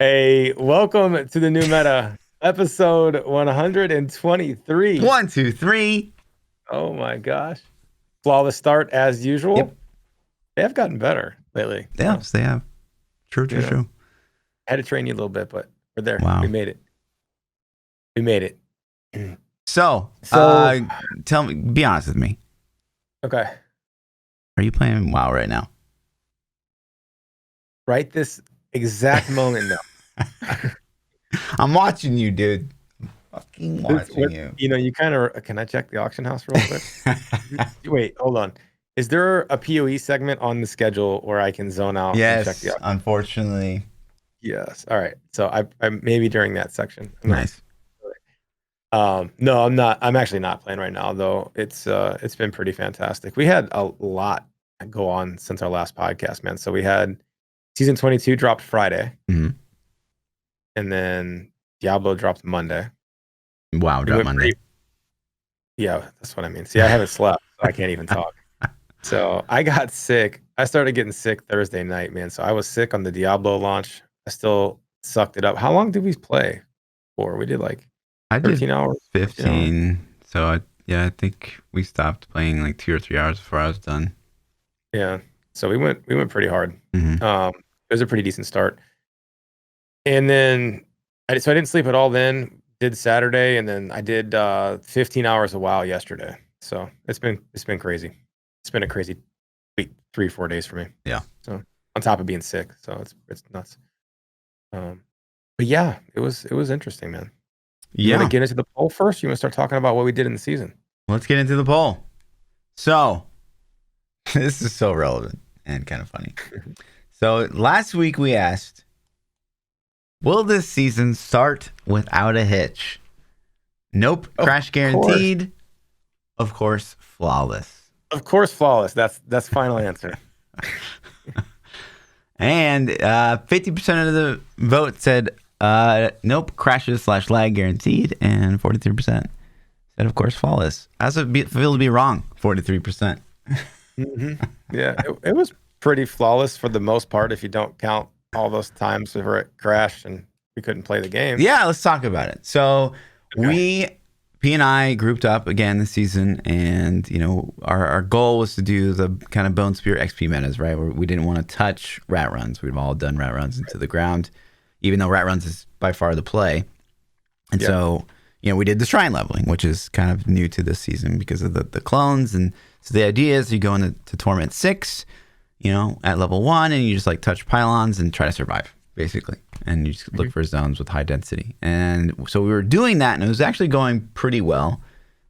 Hey, welcome to the new meta, episode 123. 1, 2, 3. Oh my gosh. Flawless start as usual. Yep. They have gotten better lately. Yes, they have. True. I had to train you a little bit, but we're there. Wow. We made it. We made it. So, tell me, be honest with me. Okay. Are you playing WoW right now? Right this exact moment, no. I'm watching you, dude. Fucking watching you. You kind of, can I check the auction house real quick? Wait, hold on. Is there a POE segment on the schedule where I can zone out and check the Yes, auction? unfortunately. Yes. All right. So I maybe during that section. Nice. No, I'm not. I'm actually not playing right now, though. It's been pretty fantastic. We had a lot go on since our last podcast, man. So we had season 22 dropped Friday, Mhm. and then Diablo dropped Monday. WoW dropped Monday. Yeah, that's what I mean. See, I haven't slept, so I can't even talk. So I got sick. I started getting sick Thursday night, man. So I was sick on the Diablo launch. I still sucked it up. How long did we play for? We did like I 13 did hours. 15. So, I think we stopped playing like 2 or 3 hours before I was done. Yeah. So we went pretty hard. Mhm. It was a pretty decent start. And then I didn't sleep at all then. Did Saturday, and then I did 15 hours of WoW yesterday. So it's been crazy. It's been a crazy week, 3-4 days for me. Yeah. So on top of being sick, so it's nuts. But yeah, it was interesting, man. You want to get into the poll first? You want to start talking about what we did in the season? Let's get into the poll. So, this is so relevant and kind of funny. So, last week we asked, will this season start without a hitch? Nope. Crash guaranteed. Of course, flawless. Of course, flawless. That's final answer. And 50% of the vote said, nope, crashes / lag guaranteed. And 43% said, of course, flawless. How's it feel to be wrong? 43%. Yeah, it was pretty flawless for the most part, if you don't count all those times where it crashed and we couldn't play the game. Yeah, let's talk about it. So P and I grouped up again this season, and our goal was to do the kind of Bone Spear XP metas, right? Where we didn't want to touch rat runs. We've all done rat runs into the ground, even though rat runs is by far the play. And so, we did the shrine leveling, which is kind of new to this season because of the clones. And so the idea is you go into Torment 6, at level 1, and you just like touch pylons and try to survive, basically. And you just look for zones with high density. And so we were doing that, and it was actually going pretty well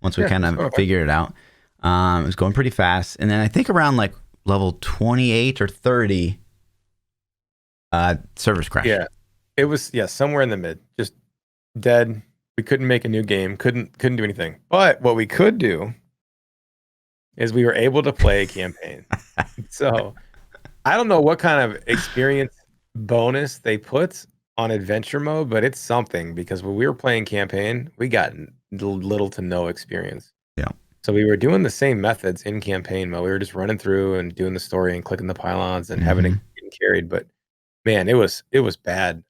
once we kind of figured it out. It was going pretty fast. And then I think around like level 28 or 30, servers crashed. Yeah, it was somewhere in the mid, just dead. We couldn't make a new game, couldn't do anything. But what we could do is we were able to play a campaign. So I don't know what kind of experience bonus they put on adventure mode, but it's something, because when we were playing campaign, we got little to no experience. Yeah. So we were doing the same methods in campaign mode. We were just running through and doing the story and clicking the pylons and having it getting carried. But man, it was bad.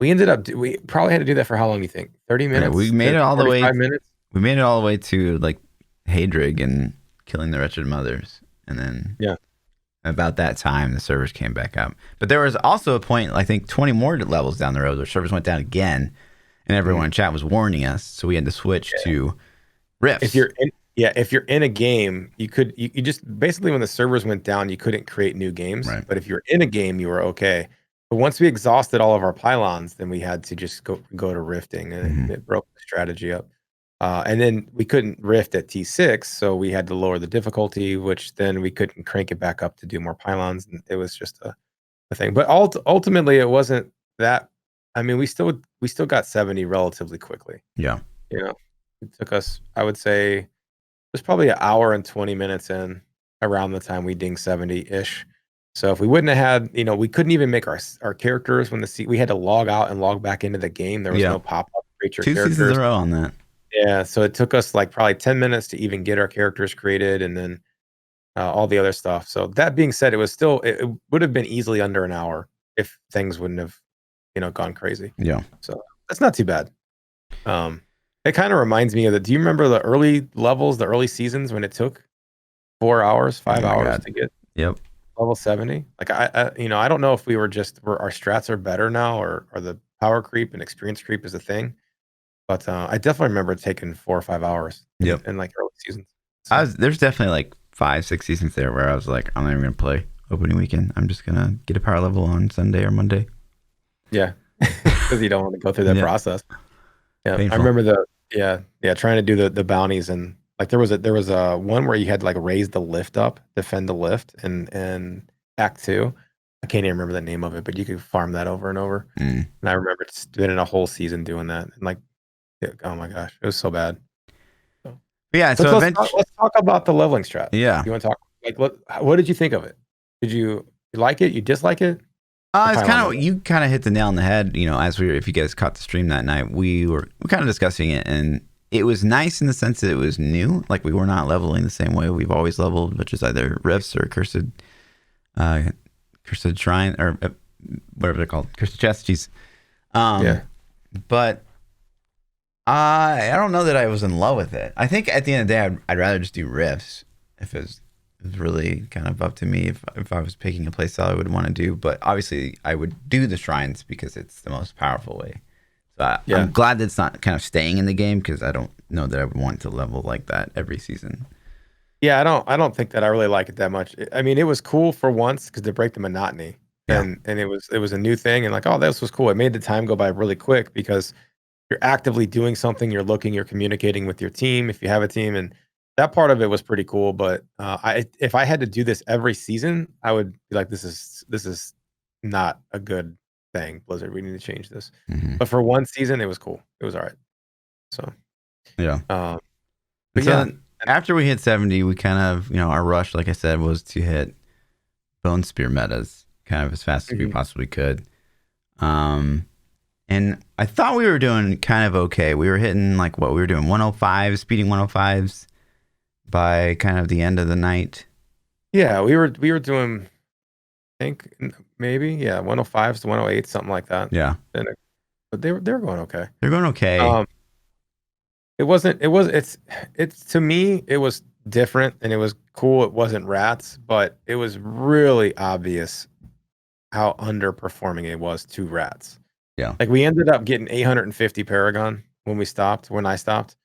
We probably had to do that for how long do you think? 30 minutes? We made it all the way. 5 minutes? We made it all the way to like Hadrig and killing the wretched mothers, and then about that time the servers came back up. But there was also a point, I think 20 more levels down the road, where servers went down again, and everyone in chat was warning us, so we had to switch to rifts. If you're in a game, you just basically, when the servers went down, you couldn't create new games. Right. But if you're in a game, you were okay. But once we exhausted all of our pylons, then we had to just go to rifting, and it broke the strategy up. And then we couldn't rift at T6, so we had to lower the difficulty, which then we couldn't crank it back up to do more pylons. And it was just a thing. But ultimately, it wasn't that. I mean, we still got 70 relatively quickly. Yeah. It took us, I would say, it was probably an hour and 20 minutes in around the time we dinged 70-ish. So if we wouldn't have had, we couldn't even make our characters when we had to log out and log back into the game. There was no pop-up creature characters. 2 seasons in a row on that. Yeah, so it took us like probably 10 minutes to even get our characters created, and then all the other stuff. So that being said, it would have been easily under an hour if things wouldn't have gone crazy. Yeah. So that's not too bad. It kind of reminds me of do you remember the early levels, the early seasons when it took 4 hours, 5 Oh my hours God. to get Yep. level 70? Like I don't know if we were our strats are better now or the power creep and experience creep is a thing. But I definitely remember it taking 4 or 5 hours Yep. in like early seasons. So There's definitely like 5-6 seasons there where I was like, I'm not even gonna play opening weekend. I'm just gonna get a power level on Sunday or Monday. yeah, because you don't want to go through that Yeah. process. Yeah, I Painful. remember trying to do the bounties and like there was a one where you had to like raise the lift up, defend the lift, and Act 2. I can't even remember the name of it, but you could farm that over and over. Mm. And I remember spending a whole season doing that, and like, oh my gosh, it was so bad. So, But yeah. So eventually, let's talk about the leveling strat. yeah. You want to talk like what did you think of it? Did you like it? You dislike it? The It's pylon kind of level. you kind of hit the nail on the head. If you guys caught the stream that night, we were kind of discussing it, and it was nice in the sense that it was new. Like we were not leveling the same way we've always leveled, which is either rifts or cursed shrine or whatever they're called, cursed chests. Jeez. Yeah. But I don't know that I was in love with it. I think at the end of the day, I'd rather just do rifts if it was really kind of up to me. If I was picking a playstyle I would want to do, but obviously I would do the shrines because it's the most powerful way. So I'm glad that it's not kind of staying in the game because I don't know that I would want to level like that every season. Yeah, I don't think that I really like it that much. I mean, it was cool for once because to break the monotony, Yeah. and it was a new thing, and like, oh, this was cool. It made the time go by really quick because you're actively doing something, you're communicating with your team if you have a team, and that part of it was pretty cool. But if I had to do this every season, I would be like, this is not a good thing, Blizzard. We need to change this. Mm-hmm. But for one season, it was cool. It was all right. So yeah. But so yeah, after we hit 70, we kind of our rush, like I said, was to hit bone spear metas kind of as fast as we possibly could. And I thought we were doing kind of okay. We were hitting like what we were doing 105, speeding 105s by kind of the end of the night. Yeah, we were doing, I think maybe 105s to 108, something like that. Yeah, but they were going okay. They're going okay. It's to me it was different and it was cool. It wasn't rats, but it was really obvious how underperforming it was to rats. Yeah, like we ended up getting 850 Paragon when I stopped,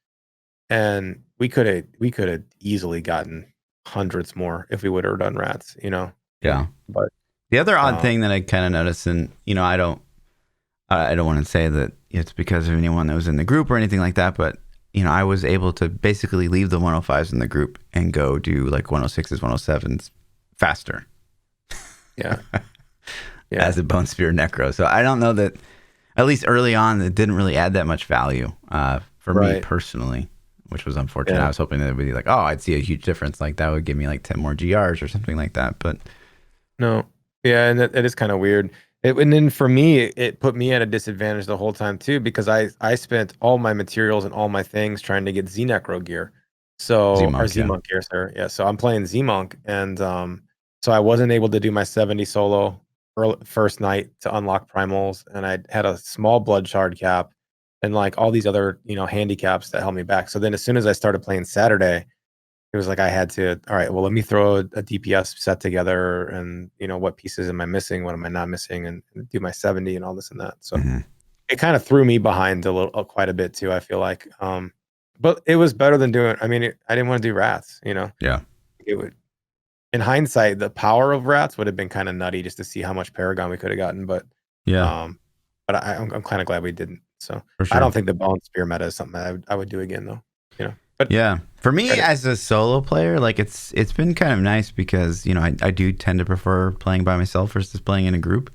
and we could have easily gotten hundreds more if we would have done rats. Yeah. But the other odd thing that I kind of noticed, and I don't want to say that it's because of anyone that was in the group or anything like that, but I was able to basically leave the 105s in the group and go do like 106s, 107s faster. Yeah. As a bone spear necro. So I don't know that, at least early on, it didn't really add that much value for me personally, which was unfortunate. I was hoping that it would be like, I'd see a huge difference. Like that would give me like 10 more GRs or something like that. But no. Yeah, and it is kind of weird. And then for me, it put me at a disadvantage the whole time too, because I spent all my materials and all my things trying to get Z-Necro gear. So Z-Monk gear, sir. Yeah. So I'm playing Z-Monk, and so I wasn't able to do my 70 solo first night to unlock primals, and I had a small blood shard cap and like all these other handicaps that held me back. So then as soon as I started playing Saturday, it was like I had to, all right, well, let me throw a DPS set together, and what pieces am I missing, what am I not missing, and do my 70 and all this and that. So it kind of threw me behind quite a bit too, I feel like. But it was better than doing. I mean, I didn't want to do rats. Yeah. It would. In hindsight, the power of rats would have been kind of nutty just to see how much Paragon we could have gotten. But but I'm kind of glad we didn't. So I don't think the bone spear meta is something I would do again though. But yeah, for me as a solo player, like it's been kind of nice because I do tend to prefer playing by myself versus playing in a group,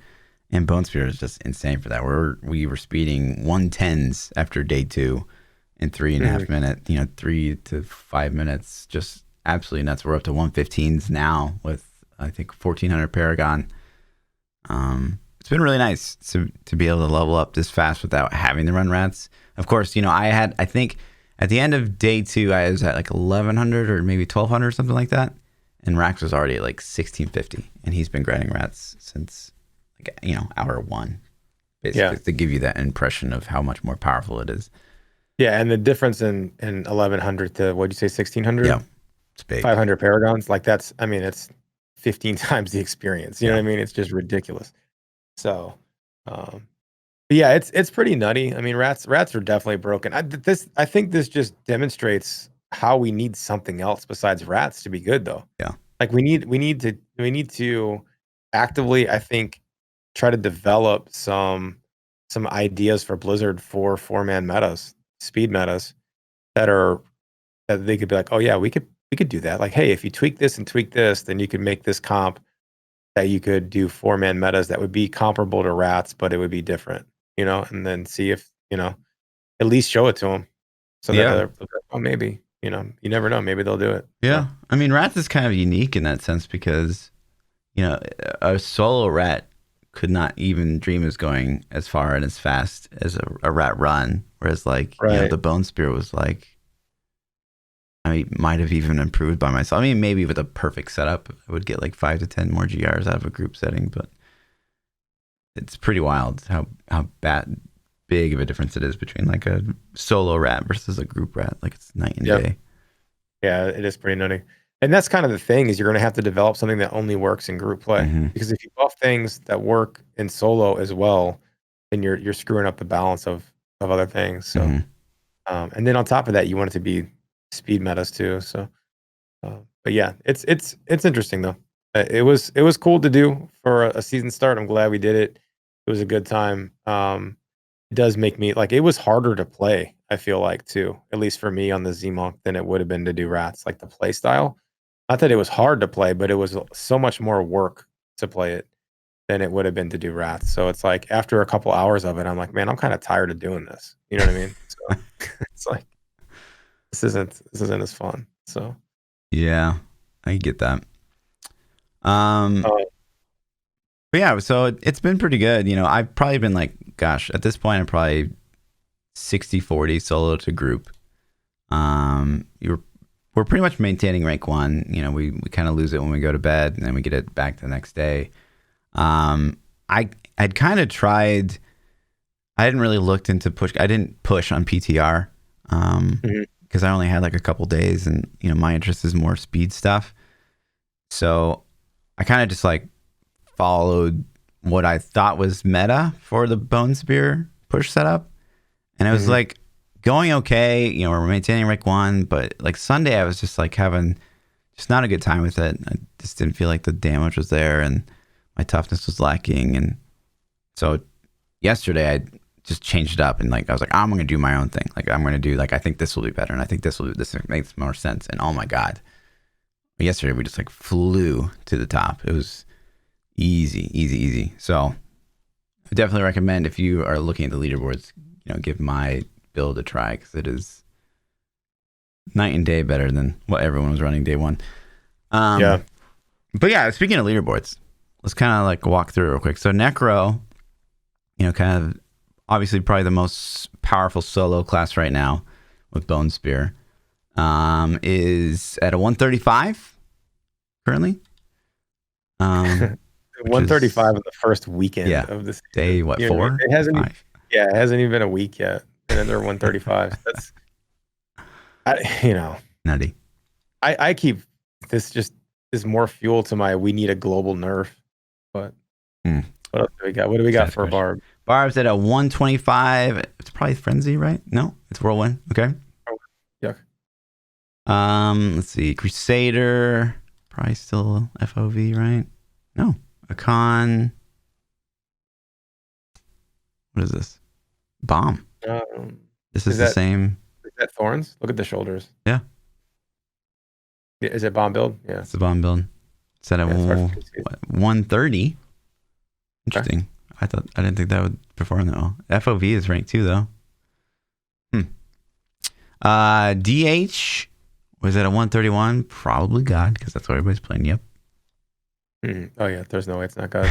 and Bone Spear is just insane for that. We were speeding 110s after day 2 in 3.5 minutes, 3 to 5 minutes, just absolutely nuts. We're up to 115s now with I think 1400 Paragon. It's been really nice to be able to level up this fast without having to run rats. Of course, I think at the end of day 2, I was at like 1100 or maybe 1200 or something like that. And Rax was already at like 1650. And he's been grinding rats since, like, hour 1. basically, to give you that impression of how much more powerful it is. Yeah, and the difference in 1100 to what'd you say 1600? Yeah, it's big. 500 paragons, like that's, I mean, it's 15 times the experience. You know Yeah. what I mean? It's just ridiculous. So, but yeah, it's pretty nutty. I mean, rats are definitely broken. I think this just demonstrates how we need something else besides rats to be good, though. Yeah. Like we need to actively, I think, try to develop some ideas for Blizzard for 4-man metas, speed metas that are that they could be like, oh yeah, we could do that. Like, hey, if you tweak this and tweak this, then you could make this comp that you could do 4-man metas that would be comparable to rats, but it would be different, and then see if, at least show it to them so that Yeah. they're like, oh, maybe, you never know, maybe they'll do it. Yeah. So, I mean, rats is kind of unique in that sense because, a solo rat could not even dream of going as far and as fast as a rat run. Whereas, like, right. the Bone Spear was like, I mean, might have even improved by myself. I mean, maybe with a perfect setup, I would get like 5 to 10 more GRs out of a group setting, but it's pretty wild how big of a difference it is between like a solo rat versus a group rat. Like, it's night and day. Yeah, it is pretty nutty. And that's kind of the thing, is you're going to have to develop something that only works in group play. Mm-hmm. Because if you buff things that work in solo as well, then you're screwing up the balance of other things. So, and then on top of that, you want it to be speed metas too. So, but yeah, it's interesting though. It was cool to do for a season start. I'm glad we did it. It was a good time. It does make me like, it was harder to play, I feel like, too, at least for me on the Z-Monk, than it would have been to do rats. Like the play style, not that it was hard to play, but it was so much more work to play it than it would have been to do rats. So it's like after a couple hours of it, I'm like, man, I'm kind of tired of doing this. You know what I mean? So it's like, this isn't as fun. So Yeah, I get that. But yeah, so it's been pretty good. I've probably been like, gosh, at this point, I'm probably 60-40 solo to group. We're pretty much maintaining rank 1. We kind of lose it when we go to bed, and then we get it back the next day. I'd kind of tried. I hadn't really looked into push. I didn't push on PTR because I only had like a couple days, and my interest is more speed stuff. So I kind of just like followed what I thought was meta for the Bone Spear push setup, and it was like going okay. We're maintaining rank 1, but like Sunday I was just like having just not a good time with it. I just didn't feel like the damage was there, and my toughness was lacking. And so yesterday I just changed it up, and like I was like, I'm gonna do my own thing. Like, I'm gonna do, like, I think this will be better, and I think this makes more sense. And oh my god, yesterday we just like flew to the top. It was easy. So I definitely recommend, if you are looking at the leaderboards, give my build a try, because it is night and day better than what everyone was running day 1. Yeah. But yeah, speaking of leaderboards, let's kind of like walk through it real quick. So Necro, kind of obviously probably the most powerful solo class right now with Bone Spear, is at a 135 currently. 135 in the first weekend of this day. What, 4? It hasn't. 5? Yeah, it hasn't even been a week yet, and then they're 135. That's, nutty. I keep this, just is more fuel to my, we need a global nerf. But what else do we got? What do we got for Barb? Barb's at a 125. It's probably Frenzy, right? No, it's Whirlwind. Okay. Oh, yuck. Let's see. Crusader, probably still FOV, right? No. Akon. What is this? Bomb. This is the same. Is that Thorns? Look at the shoulders. Yeah. Is it bomb build? Yeah. It's a bomb build. It's at a 130. Interesting. Okay. I didn't think that would perform that well. FOV is ranked 2 though. DH was at a 131. Probably God, because that's what everybody's playing. Yep. Oh yeah, there's no way it's not God.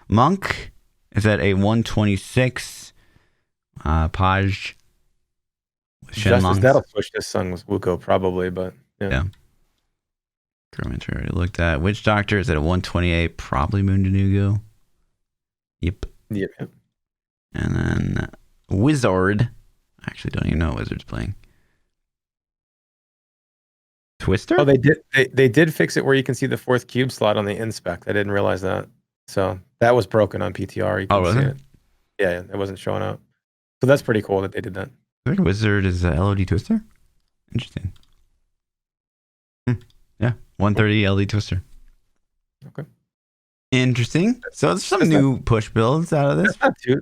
Monk is at a 126. Paj. Justice, that'll push this song with Wuko probably, but yeah. Currently already looked at. Witch Doctor is at a 128. Probably Moon Danugu. Yep. And then Wizard. I actually don't even know what Wizard's playing. Twister? Oh, they did fix it where you can see the 4th cube slot on the inspect. I didn't realize that. So that was broken on PTR. You Oh, can was see it? it. Yeah, it wasn't showing up. So that's pretty cool that they did that. I think Wizard is a LOD Twister. Interesting. Yeah, 130 LD Twister. Okay. Interesting. So there's some new push builds out of this.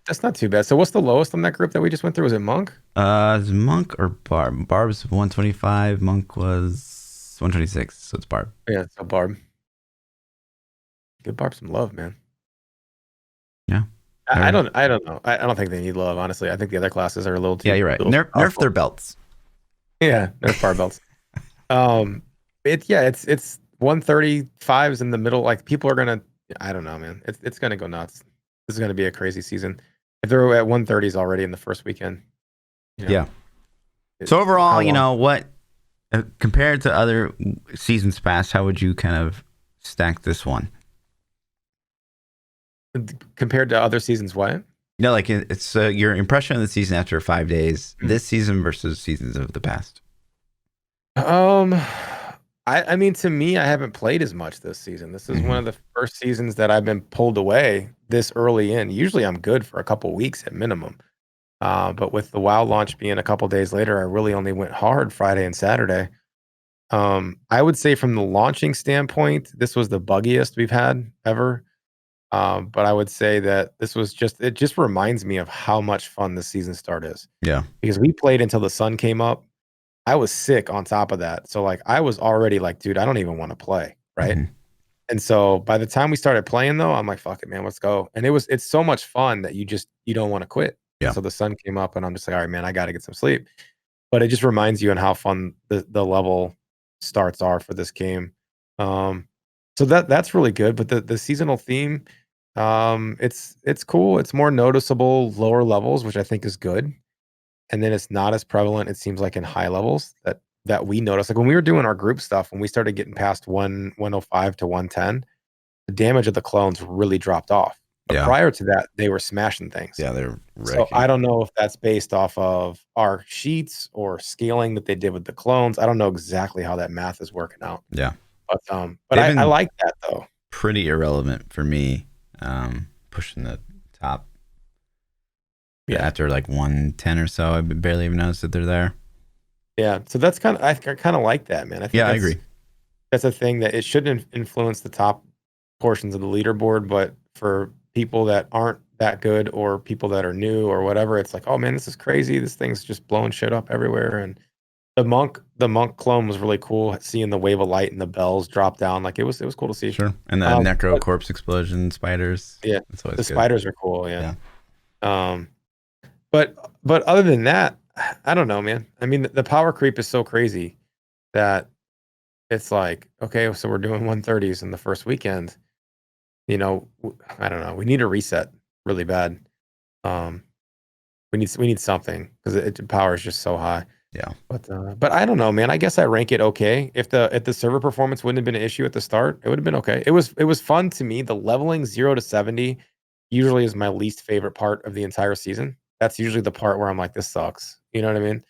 That's not too bad. So what's the lowest on that group that we just went through? Was it Monk? Is Monk or Barb? Barb's 125. Monk was 126. So it's Barb. Yeah, so Barb. Give Barb some love, man. Yeah. I don't know. I don't think they need love, honestly. I think the other classes are a little too. Yeah, you're right. Nerf their belts. Yeah, nerf bar belts. It's 135s in the middle. Like people are gonna. I don't know, man. It's gonna go nuts. This is gonna be a crazy season. If they're at 130s already in the first weekend. Yeah. So overall, what compared to other seasons past, how would you kind of stack this one? Compared to other seasons, what? Like it's your impression of the season after 5 days, this season versus seasons of the past. I mean, to me, I haven't played as much this season. This is one of the first seasons that I've been pulled away this early in. Usually I'm good for a couple weeks at minimum. But with the WoW launch being a couple days later, I really only went hard Friday and Saturday. I would say from the launching standpoint, this was the buggiest we've had ever. But I would say that it just reminds me of how much fun the season start is. Yeah. Because we played until the sun came up. I was sick on top of that. So like I was already like, dude, I don't even want to play. Right. And so by the time we started playing though, I'm like, fuck it, man, let's go. And it's so much fun that you don't want to quit. Yeah. So the sun came up and I'm just like, all right, man, I got to get some sleep. But it just reminds you on how fun the level starts are for this game. So that's really good. But the seasonal theme, it's cool. It's more noticeable lower levels, which I think is good. And then it's not as prevalent, it seems like, in high levels that we notice. Like when we were doing our group stuff, when we started getting past 105 to 110, the damage of the clones really dropped off. But prior to that, they were smashing things. Yeah, they're wrecking. So I don't know if that's based off of our sheets or scaling that they did with the clones. I don't know exactly how that math is working out. Yeah. But I like that though. Pretty irrelevant for me, pushing the top. Yeah, after like 110 or so, I barely even noticed that they're there. Yeah, so that's I kind of like that, man. I agree. That's a thing that it shouldn't influence the top portions of the leaderboard, but for people that aren't that good or people that are new or whatever, it's like, oh man, this is crazy. This thing's just blowing shit up everywhere. And the monk clone was really cool. Seeing the wave of light and the bells drop down, like it was cool to see. Sure, and the necro corpse explosion spiders. Yeah, that's always the good. Spiders are cool. Yeah. But other than that, I don't know, man. I mean, the power creep is so crazy that it's like, okay, so we're doing 130s in the first weekend. I don't know. We need a reset really bad. We need something because the power is just so high. Yeah. But I don't know, man. I guess I rank it okay. If the server performance wouldn't have been an issue at the start, it would have been okay. It was fun to me. The leveling 0 to 70 usually is my least favorite part of the entire season. That's usually the part where I'm like, this sucks. You know what I mean?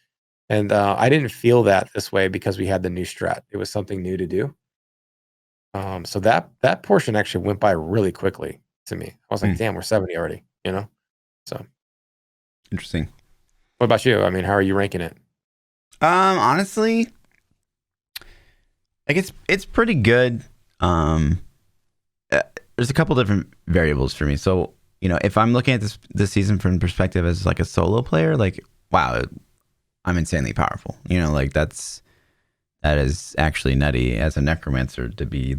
And I didn't feel that this way because we had the new strat. It was something new to do. So that portion actually went by really quickly to me. I was like, damn, we're 70 already, So interesting. What about you? I mean, how are you ranking it? Honestly, I guess it's pretty good. There's a couple different variables for me. So, if I'm looking at this season from perspective as like a solo player, like, wow, I'm insanely powerful. Like that is actually nutty as a necromancer to be,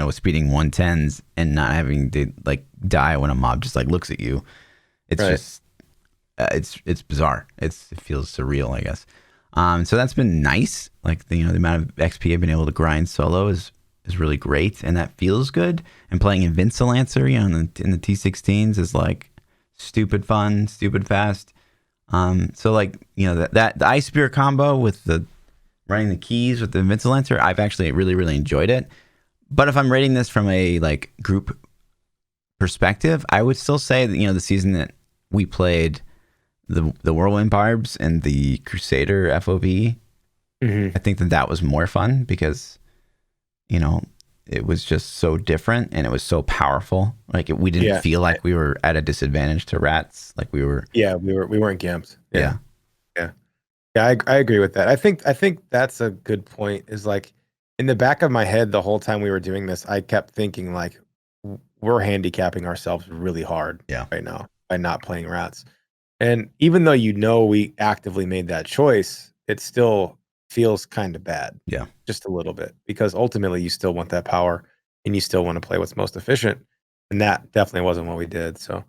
speeding 110s and not having to like die when a mob just like looks at you. It's just, it's bizarre. It feels surreal, I guess. So that's been nice. Like the amount of XP I've been able to grind solo is really great, and that feels good. And playing Invincilancer, in the T16s is like stupid fun, stupid fast. So like that the Ice Spear combo with the running the keys with the Invincilancer, I've actually really, really enjoyed it. But if I'm rating this from a like group perspective, I would still say that the season that we played the Whirlwind Barbs and the Crusader FOV, I think that was more fun because, you know, it was just so different and it was so powerful. Like we didn't feel like we were at a disadvantage to rats. Like we were. Yeah, we weren't gimped. Yeah. I agree with that. I think that's a good point. Is like in the back of my head the whole time we were doing this, I kept thinking like we're handicapping ourselves really hard right now by not playing rats. And even though we actively made that choice, it still feels kind of bad. Yeah. Just a little bit. Because ultimately you still want that power and you still want to play what's most efficient. And that definitely wasn't what we did. So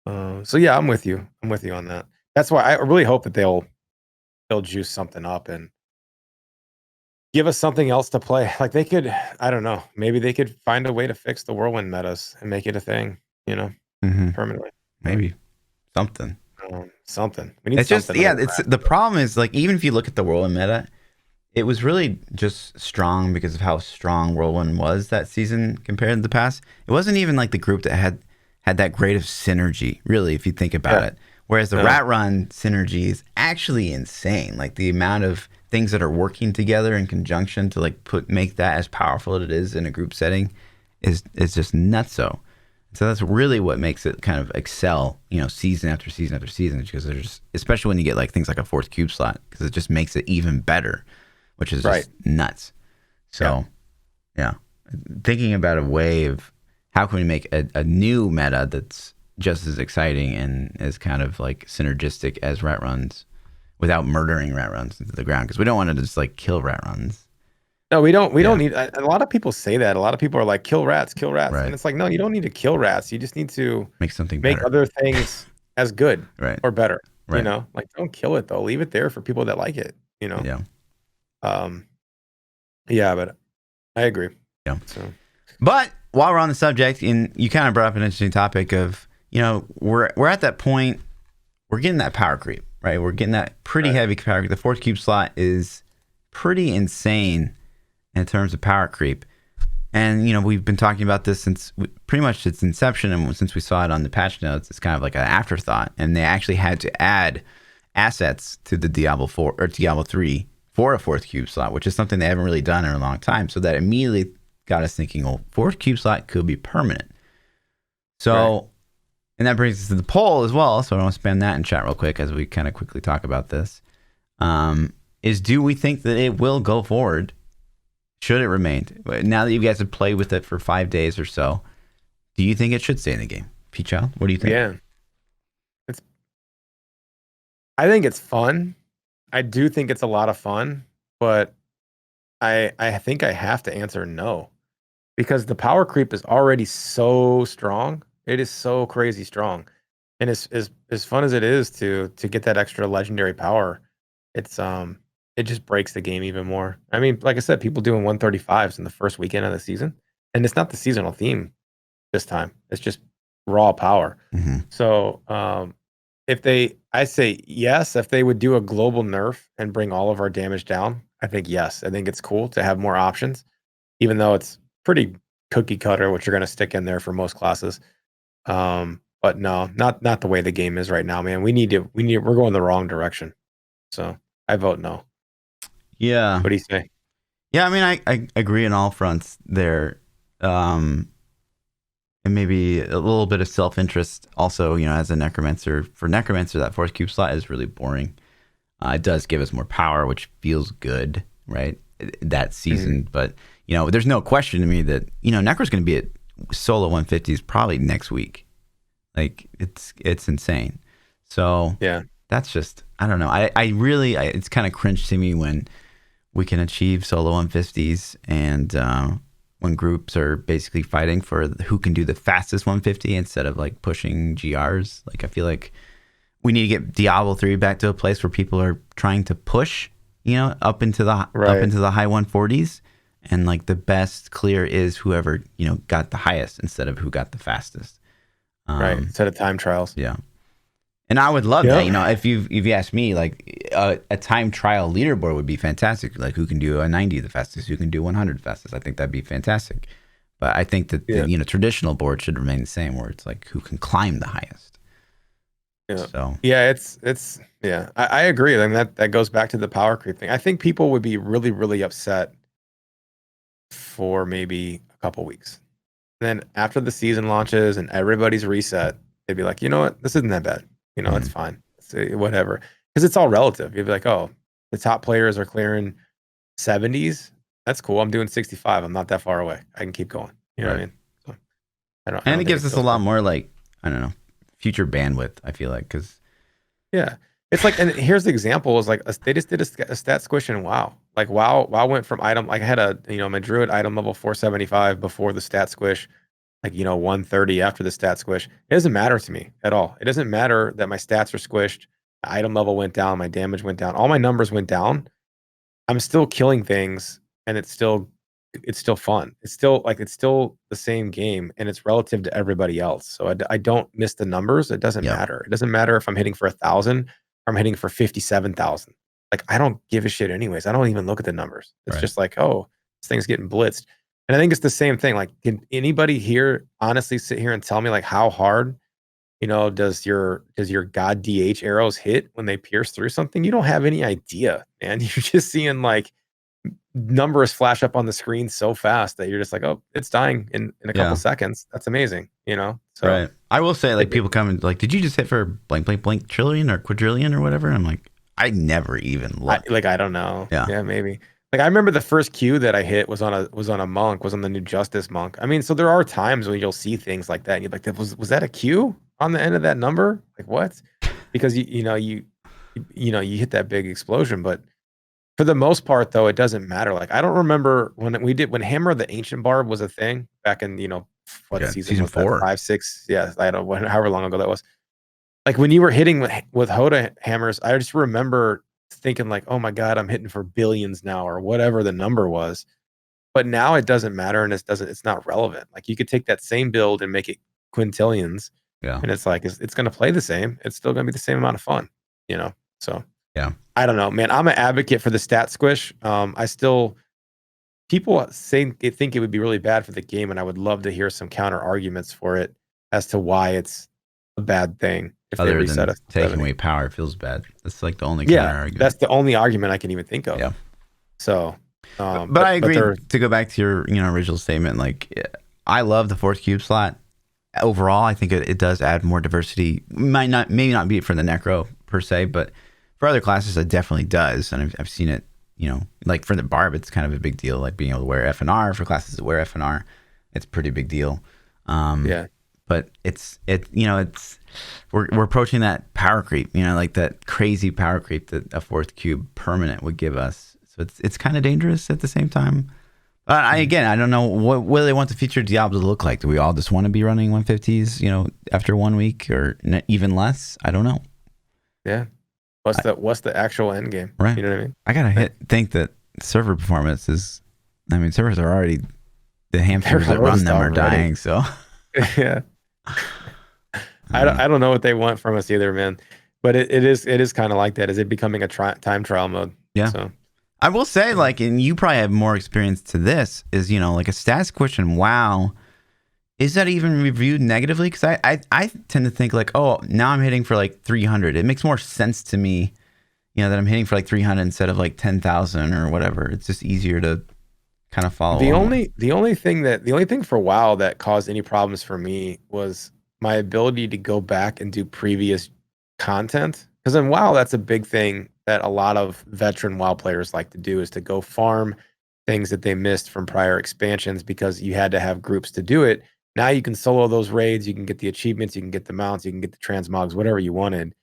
yeah, I'm with you. I'm with you on that. That's why I really hope that they'll juice something up and give us something else to play. Like they could, I don't know, maybe they could find a way to fix the Whirlwind metas and make it a thing, you know, permanently. Maybe something. Something. We need it's something. It's the problem is like even if you look at the Whirlwind meta, it was really just strong because of how strong Whirlwind was that season compared to the past. It wasn't even like the group that had that great of synergy, really, if you think about it. Whereas the Rat Run synergy is actually insane. Like the amount of things that are working together in conjunction to like make that as powerful as it is in a group setting is just nutso. So that's really what makes it kind of excel, you know, season after season after season, because there's, especially when you get like things like a fourth cube slot, because it just makes it even better, which is just nuts. So, yeah, thinking about a way of how can we make a new meta that's just as exciting and as kind of like synergistic as rat runs without murdering rat runs into the ground, because we don't want to just like kill rat runs. No, we don't need. A lot of people say that. A lot of people are like, kill rats, Right. and it's like, no, you don't need to kill rats. You just need to make better. Other things as good, or better. Right. You know, like don't kill it though. Leave it there for people that like it. You know. Yeah. Yeah, but I agree. Yeah. So, but while we're on the subject, and you kind of brought up an interesting topic of, you know, we're at that point, we're getting that power creep, right? We're getting that pretty heavy power creep. The fourth cube slot is pretty insane in terms of power creep. And, you know, we've been talking about this since pretty much its inception, and since we saw it on the patch notes, it's kind of like an afterthought. And they actually had to add assets to the Diablo 4 or Diablo 3 for a fourth cube slot, which is something they haven't really done in a long time. So that immediately got us thinking, oh, fourth cube slot could be permanent. So, and that brings us to the poll as well. So I want to spam that in chat real quick as we kind of quickly talk about this. Is do we think that it will go forward? Should it remain? Now that you guys have played with it for 5 days or so, do you think it should stay in the game? PChild, what do you think? Yeah. I think it's fun. I do think it's a lot of fun, but I think I have to answer no, because the power creep is already so strong. It is so crazy strong. And as fun as it is to get that extra legendary power, it's it just breaks the game even more. I mean, like I said, people doing 135s in the first weekend of the season, and it's not the seasonal theme this time. It's just raw power. So, I say yes, if they would do a global nerf and bring all of our damage down, I think yes. I think it's cool to have more options, even though it's pretty cookie cutter, which you're going to stick in there for most classes. But no, not the way the game is right now, man. We're going the wrong direction. So I vote no. Yeah. What do you say? Yeah, I mean, I agree on all fronts there. And maybe a little bit of self-interest also, you know, as a necromancer. For necromancer, that fourth cube slot is really boring. It does give us more power, which feels good, right? That season. But, you know, there's no question to me that, you know, Necro's going to be at solo 150s probably next week. Like, it's insane. So, yeah, that's just, I don't know. I really, it's kind of cringe to me when we can achieve solo 150s and when groups are basically fighting for who can do the fastest 150 instead of like pushing GRs. Like, I feel like we need to get Diablo 3 back to a place where people are trying to push, you know, up into the high 140s, and like the best clear is whoever, you know, got the highest instead of who got the fastest. Instead of time trials. Yeah. And I would love that, you know, if you ask me, like a time trial leaderboard would be fantastic. Like who can do a 90 the fastest, who can do 100 the fastest. I think that'd be fantastic. But I think that the, you know, traditional board should remain the same, where it's like who can climb the highest. Yeah. So Yeah, it's yeah. I agree. I mean, that goes back to the power creep thing. I think people would be really, really upset for maybe a couple weeks. Then after the season launches and everybody's reset, they'd be like, you know what, this isn't that bad. You know, it's fine. It's whatever. Because it's all relative. You'd be like, oh, the top players are clearing 70s. That's cool. I'm doing 65. I'm not that far away. I can keep going. You know what I right. mean? So I And don't it think gives it us a feels lot bad. more like, I don't know, future bandwidth, I feel like, because Yeah. It's like, and here's the example is like they just did a stat squish in WoW. Like WoW went from item, like I had my Druid item level 475 before the stat squish, like, 130 after the stat squish. It doesn't matter to me at all. It doesn't matter that my stats are squished, the item level went down, my damage went down, all my numbers went down. I'm still killing things and it's still fun. It's still the same game and it's relative to everybody else. So I don't miss the numbers. It doesn't yeah, matter. It doesn't matter if I'm hitting for 1,000 or I'm hitting for 57,000. Like I don't give a shit anyways. I don't even look at the numbers. It's right. just like, oh, this thing's getting blitzed. And I think it's the same thing. Like, can anybody here honestly sit here and tell me like how hard, does your god DH arrows hit when they pierce through something? You don't have any idea, man. You're just seeing like numbers flash up on the screen so fast that you're just like, oh, it's dying in a couple Yeah, seconds. That's amazing. So right. I will say, like, it, people come and like, did you just hit for blank, blank, blank trillion or quadrillion or whatever? And I'm like, I never even looked. I don't know. Yeah, Yeah, maybe. Like I remember the first Q that I hit was on a monk, was on the new Justice monk. I mean, so there are times when you'll see things like that and you're like, was that a Q on the end of that number? Like what? Because you hit that big explosion, but for the most part, though, it doesn't matter. Like, I don't remember when Hammer of the Ancient Barb was a thing back in, what yeah. season Season was that? 4. 5, 6? Yeah, I don't know, however long ago that was. Like, when you were hitting with Hoda hammers, I just remember thinking like, "Oh my god, I'm hitting for billions now," or whatever the number was. But now it doesn't matter, and it's not relevant. Like, you could take that same build and make it quintillions, Yeah, and it's like, it's gonna play the same. It's still gonna be the same amount of fun, you know? So, yeah. I don't know, man. I'm an advocate for the stat squish. I still people think it would be really bad for the game, and I would love to hear some counter arguments for it as to why it's a bad thing if they Other reset than us to taking 70. away power, it feels bad. That's like the only Yeah, counter argument. that's the only argument I can even think of. Yeah. So, But I but agree, they're to go back to your original statement. Like, I love the fourth cube slot. Overall, I think it does add more diversity. Maybe not be it for the necro per se, but for other classes, it definitely does. And I've seen it. Like for the barb, it's kind of a big deal. Like being able to wear FNR for classes that wear FNR, it's a pretty big deal. yeah. But it's we're approaching that power creep. Like that crazy power creep that a fourth cube permanent would give us. So it's kind of dangerous at the same time. I don't know what they want the future Diablo to look like. Do we all just want to be running 150s, after 1 week or even less? I don't know. Yeah. What's the actual end game? Right. You know what I mean? I gotta think that server performance is. I mean, servers are already, the hamsters that run Hosed them are already. dying. So Yeah. I don't know what they want from us either, man. But it is kind of like that. Is it becoming a time trial mode? yeah. So I will say, like, and you probably have more experience to this, is, like a stats question. Wow. Is that even reviewed negatively? Because I tend to think like, oh, now I'm hitting for like 300. It makes more sense to me, that I'm hitting for like 300 instead of like 10,000 or whatever. It's just easier to kind of follow the along only the only thing for WoW that caused any problems for me was my ability to go back and do previous content. Because in WoW, that's a big thing that a lot of veteran WoW players like to do, is to go farm things that they missed from prior expansions because you had to have groups to do it. Now you can solo those raids, you can get the achievements, you can get the mounts, you can get the transmogs, whatever you wanted.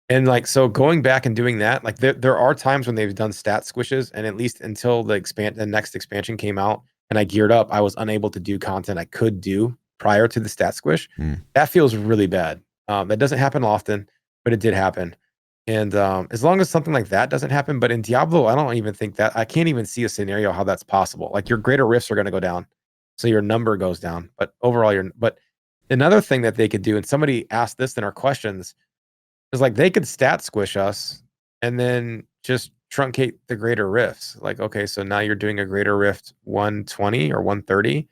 And like, so going back and doing that, like there are times when they've done stat squishes, and at least until the next expansion came out and I geared up, I was unable to do content I could do prior to the stat squish. it. That feels really bad. That doesn't happen often, but it did happen. And as long as something like that doesn't happen, but in Diablo, I can't even see a scenario how that's possible. Like your greater rifts are going to go down, so your number goes down, but overall, but another thing that they could do, and somebody asked this in our questions, is like they could stat squish us and then just truncate the greater rifts. Like, okay, so now you're doing a greater rift 120 or 130.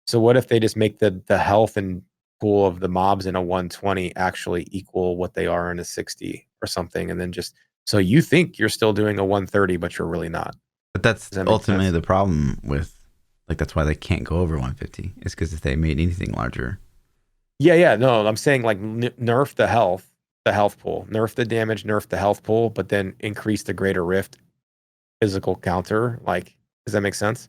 So what if they just make the health and pool of the mobs in a 120 actually equal what they are in a 60 or something, and then just so you think you're still doing a 130, but you're really not. But that's Does that make ultimately sense? the problem with, like, that's why they can't go over 150. It's because if they made anything larger. Yeah. No, I'm saying like nerf the health pool, nerf the damage, nerf the health pool, but then increase the greater rift physical counter. Like, does that make sense?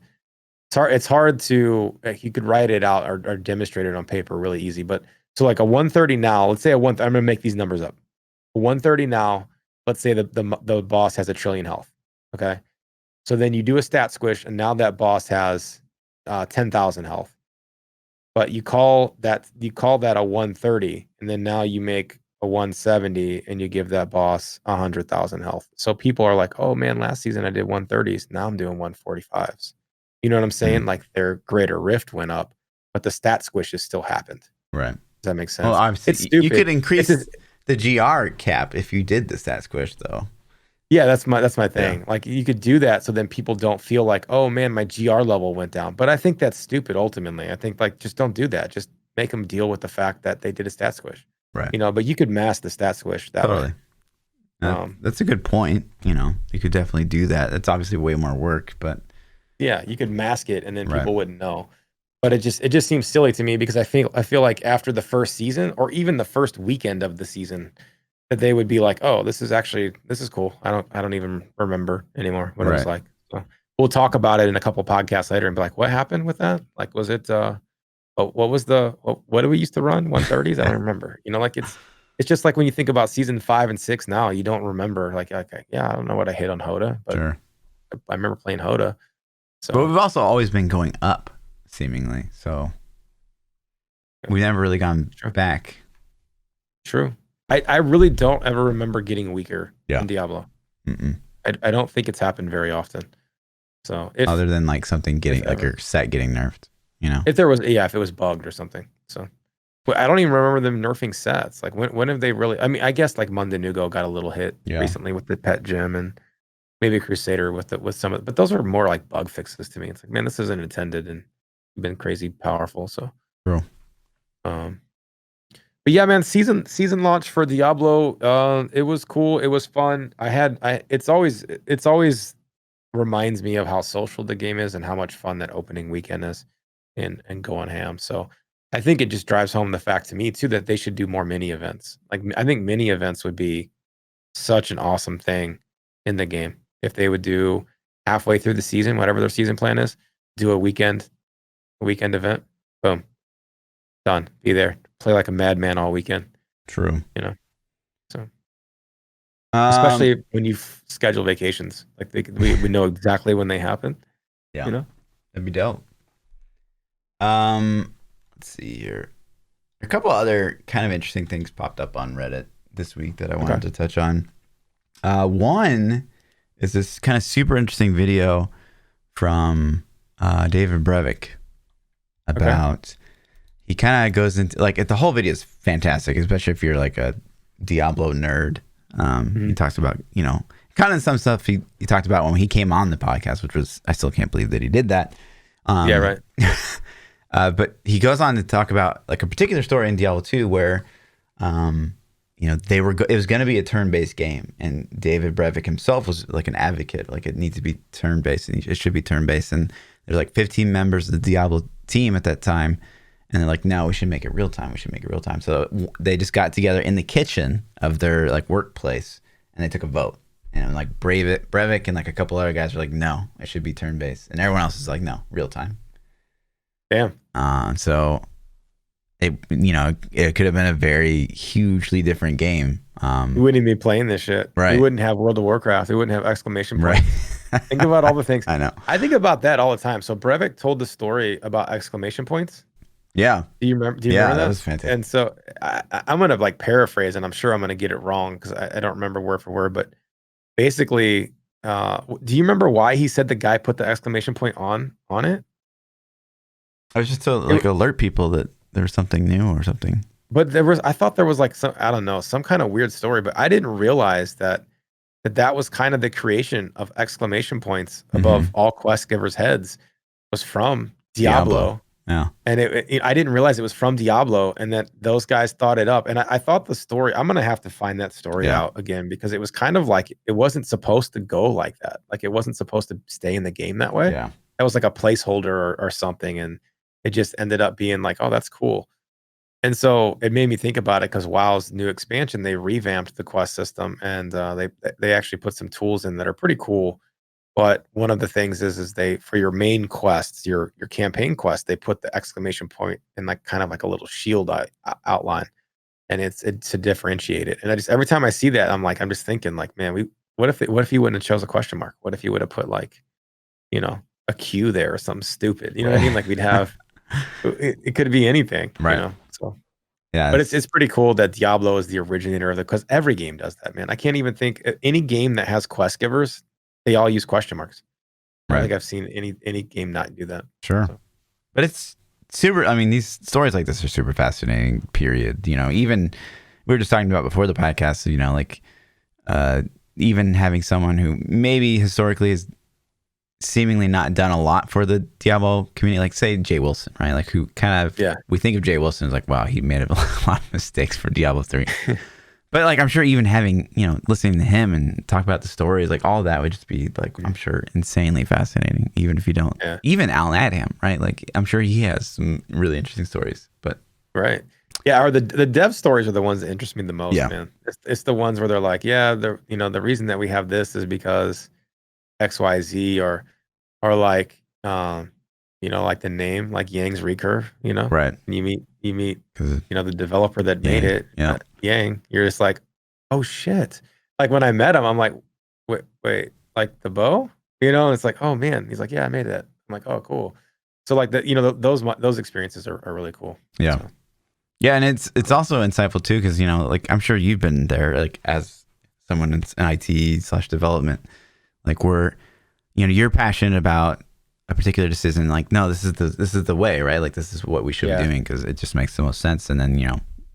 It's hard to you could write it out or demonstrate it on paper really easy. But so like a 130 now, let's say I'm gonna make these numbers up. 130 now, let's say the boss has 1,000,000,000,000 health. Okay. So then you do a stat squish, and now that boss has 10,000 health. But you call that a 130, and then now you make a 170, and you give that boss 100,000 health. So people are like, "Oh man, last season I did 130s. Now I'm doing 145s." You know what I'm saying? Like their greater rift went up, but the stat squishes still happened. Right. Does that make Well, sense? It's obviously, you stupid. could increase the GR cap if you did the stat squish, though. Yeah, that's my thing. Yeah. Like you could do that so then people don't feel like, "Oh man, my GR level went down." But I think that's stupid ultimately. I think like just don't do that. Just make them deal with the fact that they did a stat squish. Right. But you could mask the stat squish that way. That's a good point. You could definitely do that. It's obviously way more work, but Yeah, you could mask it and then Right. people wouldn't know. But it just seems silly to me because I feel like after the first season or even the first weekend of the season that they would be like, "Oh, this is cool." I don't even remember anymore what it was Right. like. So we'll talk about it in a couple podcasts later and be like, "What happened with that? Like, was it what was what do we used to run? 130s? I don't remember." Like it's just like when you think about season 5 and 6 now, you don't remember like, okay, yeah, I don't know what I hit on Hoda, but Sure. I remember playing Hoda. But So we've also always been going up, seemingly. So we've never really gone back. True. I really don't ever remember getting weaker Yeah. in Diablo. Mm-mm. I don't think it's happened very often. So Other than like something getting like ever. your set getting nerfed, if it was bugged or something. So, but I don't even remember them nerfing sets. Like when have they really? I mean, I guess like Mundanugo got a little hit recently with the pet gem and maybe Crusader with some of, but those are more like bug fixes to me. It's like, man, this isn't intended and been crazy powerful. So, True. But yeah, man, season launch for Diablo, it was cool. It was fun. It's always reminds me of how social the game is and how much fun that opening weekend is and going ham. So I think it just drives home the fact to me too that they should do more mini events. Like I think mini events would be such an awesome thing in the game if they would do halfway through the season, whatever their season plan is, do a weekend event. Boom. Done. Be there. Play like a madman all weekend. True. So especially when you schedule vacations, like we know exactly when they happen. Yeah. That'd be dope. Let's see here. A couple other kind of interesting things popped up on Reddit this week that I wanted to touch on. One is this kind of super interesting video from David Brevik about he kind of goes into like the whole video is fantastic, especially if you're like a Diablo nerd. He talks about, kind of some stuff he talked about when he came on the podcast, which was, I still can't believe that he did that. Yeah, right. But he goes on to talk about like a particular story in Diablo 2 where, it was going to be a turn-based game, and David Brevik himself was like an advocate, like it needs to be turn-based and it should be turn-based. And there's like 15 members of the Diablo team at that time. And they're like, no, we should make it real time. We should make it real time. So they just got together in the kitchen of their like workplace and they took a vote. And like Brevik and like a couple other guys were like, no, it should be turn based. And everyone else is like, no, real time. Damn. So it could have been a very hugely different game. We wouldn't even be playing this shit. Right. We wouldn't have World of Warcraft. We wouldn't have exclamation points. Right. Think about all the things. I know. I think about that all the time. So Brevik told the story about exclamation points. Yeah. Do you remember that? That was fantastic. And so I'm going to like paraphrase, and I'm sure I'm going to get it wrong because I don't remember word for word, but basically, do you remember why he said the guy put the exclamation point on it? I was just to like alert people that there was something new or something. But I thought there was like some, I don't know, some kind of weird story, but I didn't realize that was kind of the creation of exclamation points above all quest givers' heads was from Diablo. Yeah. And I didn't realize it was from Diablo, and that those guys thought it up. And I thought the story, I'm gonna have to find that story Yeah. out again, because it was kind of like it wasn't supposed to go like that. Like it wasn't supposed to stay in the game that way. Yeah. That was like a placeholder or something, and it just ended up being like, oh, that's cool. And so it made me think about it, because WoW's new expansion, they revamped the quest system, and they actually put some tools in that are pretty cool. But one of the things is they, for your main quests, your campaign quest, they put the exclamation point in like kind of like a little shield outline, and it's to differentiate it. And I just, every time I see that, I'm just thinking like, man, what if you wouldn't have chose a question mark? What if you would have put like, a Q there or something stupid? You know what I mean? Like we'd have it could be anything, Right. So. Yeah. But it's pretty cool that Diablo is the originator of it, because every game does that, man. I can't even think any game that has quest givers, they all use question marks. I don't Right. think I've seen any game not do that. Sure. So. But it's super, I mean, these stories like this are super fascinating, period. Even we were just talking about before the podcast, like even having someone who maybe historically has seemingly not done a lot for the Diablo community, like say Jay Wilson, right? Like who kind of, we think of Jay Wilson as like, wow, he made a lot of mistakes for Diablo 3. But like, I'm sure even having, listening to him and talk about the stories, like all that would just be like, I'm sure insanely fascinating, even if you don't, even Alan Adham, right? Like I'm sure he has some really interesting stories, but. Right. Yeah. Or the dev stories are the ones that interest me the most, man. It's the ones where they're like, the reason that we have this is because XYZ, or like, like the name, like Yang's recurve, Right. And you meet, the developer that made it, Yang, you're just like, oh shit. Like when I met him, I'm like, wait, like the bow, and it's like, oh man, he's like, yeah, I made that. I'm like, oh, cool. So like those experiences are really cool. Yeah. So. Yeah. And it's also insightful too, because, like I'm sure you've been there, like as someone in IT/development, like where, you're passionate about a particular decision, like, no, this is the way, right? Like this is what we should be doing because it just makes the most sense. And then,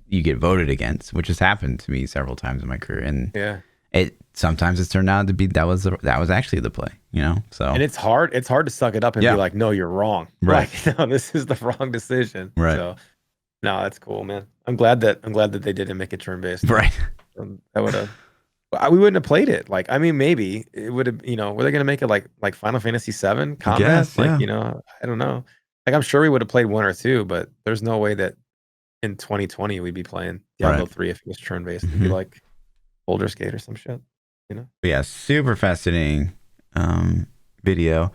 you get voted against, which has happened to me several times in my career. And sometimes it's turned out to be, that was actually the play, so. And it's hard to suck it up and be like, no, you're wrong. Right. Like, no, this is the wrong decision. Right. So no, that's cool, man. I'm glad that they didn't make it turn-based. Right. That would have, we wouldn't have played it. Like, I mean, maybe it would have, were they going to make it like Final Fantasy VII combat? Guess, like, I don't know. Like, I'm sure we would have played one or two, but there's no way that in 2020 we'd be playing Diablo 3 if it was turn-based. It'd be like Baldur's Gate or some shit, But yeah, super fascinating video.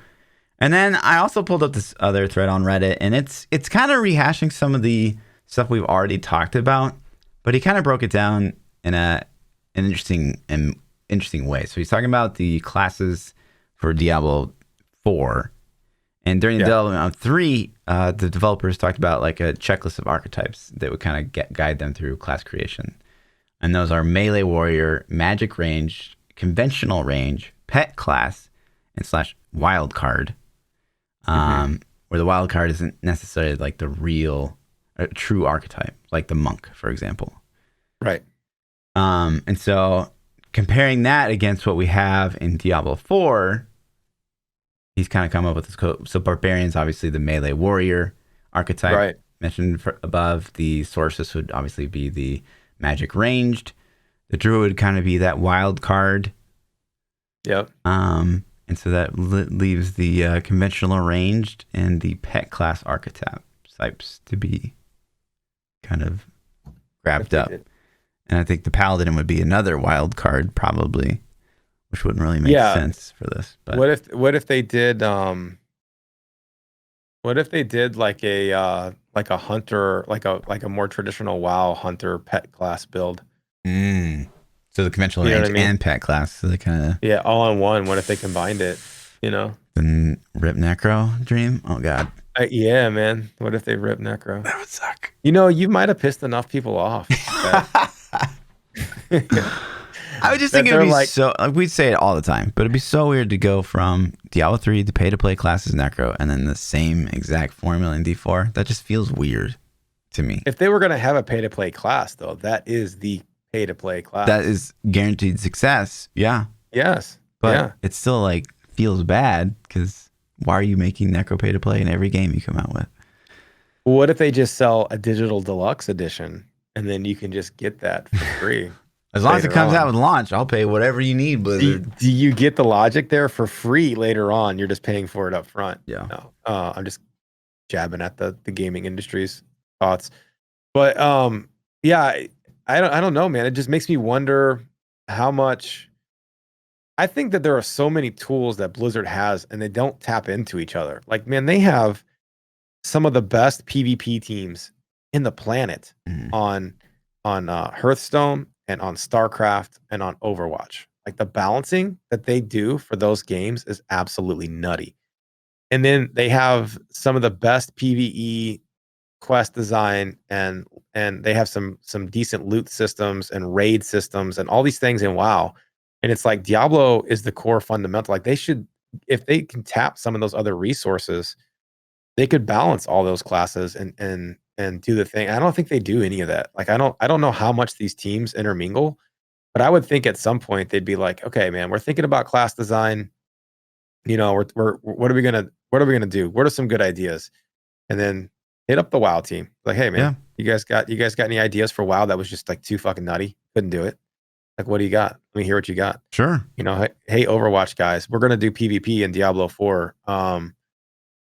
And then I also pulled up this other thread on Reddit, and it's kind of rehashing some of the stuff we've already talked about, but he kind of broke it down in an interesting way. So he's talking about the classes for Diablo 4, and during the development of 3, the developers talked about like a checklist of archetypes that would kind of guide them through class creation, and those are melee warrior, magic range, conventional range, pet class, and / wild card. Where the wild card isn't necessarily like the real, true archetype, like the monk, for example. Right. And so comparing that against what we have in Diablo 4, he's kind of come up with this code. So barbarian's obviously the melee warrior archetype. Right. Mentioned above. The sorceress would obviously be the magic ranged. The druid would kind of be that wild card. Yep. And so that leaves the conventional ranged and the pet class archetypes to be kind of grabbed up. And I think the paladin would be another wild card probably, which wouldn't really make sense for this. But what if they did like a hunter, like a more traditional WoW hunter pet class build? So the conventional range and pet class, so they kind of all in one. What if they combined it? Then rip Necro Dream. Oh god. Yeah, man. What if they rip Necro? That would suck. You might have pissed enough people off. I would just think it'd be like, so. We'd say it all the time, but it'd be so weird to go from Diablo 3 to pay-to-play classes Necro, and then the same exact formula in D4. That just feels weird to me. If they were going to have a pay-to-play class, though, that is the pay-to-play class. That is guaranteed success. Yeah. Yes. But it still like feels bad because why are you making Necro pay-to-play in every game you come out with? What if they just sell a digital deluxe edition and then you can just get that for free As long as it later comes out on? with launch, I'll pay whatever you need, Blizzard. Do you get the logic there for free later on? You're just paying for it up front. Yeah. No, I'm just jabbing at the gaming industry's thoughts. But yeah, I don't know, man. It just makes me wonder how much. I think that there are so many tools that Blizzard has and they don't tap into each other. Like, man, they have some of the best PvP teams in the planet on Hearthstone and on StarCraft and on Overwatch. Like the balancing that they do for those games is absolutely nutty. And then they have some of the best PvE quest design and they have some decent loot systems and raid systems and all these things in WoW. And it's like Diablo is the core fundamental. Like they should, if they can tap some of those other resources, they could balance all those classes and do the thing. I don't think they do any of that. Like I don't know how much these teams intermingle, but I would think at some point they'd be like, okay, man, we're thinking about class design. You know, we're what are we gonna do? What are some good ideas? And then hit up the WoW team. Like, hey man, Yeah. you guys got any ideas for WoW that was just like too fucking nutty? Couldn't do it. Like, what do you got? Let me hear what you got. Sure. You know, hey Overwatch guys, we're gonna do PvP in Diablo 4.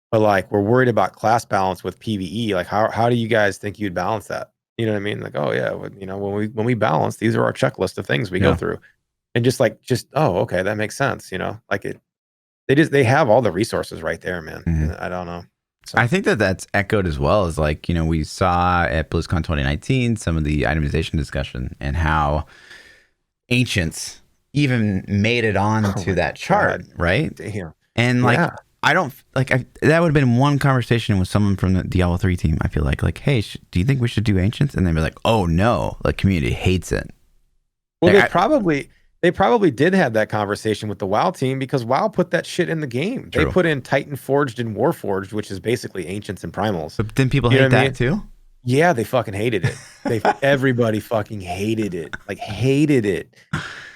But like we're worried about class balance with PvE. Like how do you guys think you'd balance that? You know what I mean? Like, oh yeah, you know, when we balance, these are our checklist of things we go through. And just oh, okay, that makes sense, you know? Like they have all the resources right there, man. I don't know. So. I think that that's echoed as well as like, you know, we saw at BlizzCon 2019 some of the itemization discussion and how Ancients even made it onto that chart, right? Damn. And like, I don't like that would have been one conversation with someone from the Diablo 3 team. I feel like, hey, do you think we should do Ancients? And they'd be like, oh no, the community hates it. Well, like, they probably did have that conversation with the WoW team because WoW put that shit in the game. True. They put in Titan Forged and Warforged, which is basically Ancients and Primals. But didn't people hate that too? Yeah, they fucking hated it. Everybody fucking hated it. Like hated it.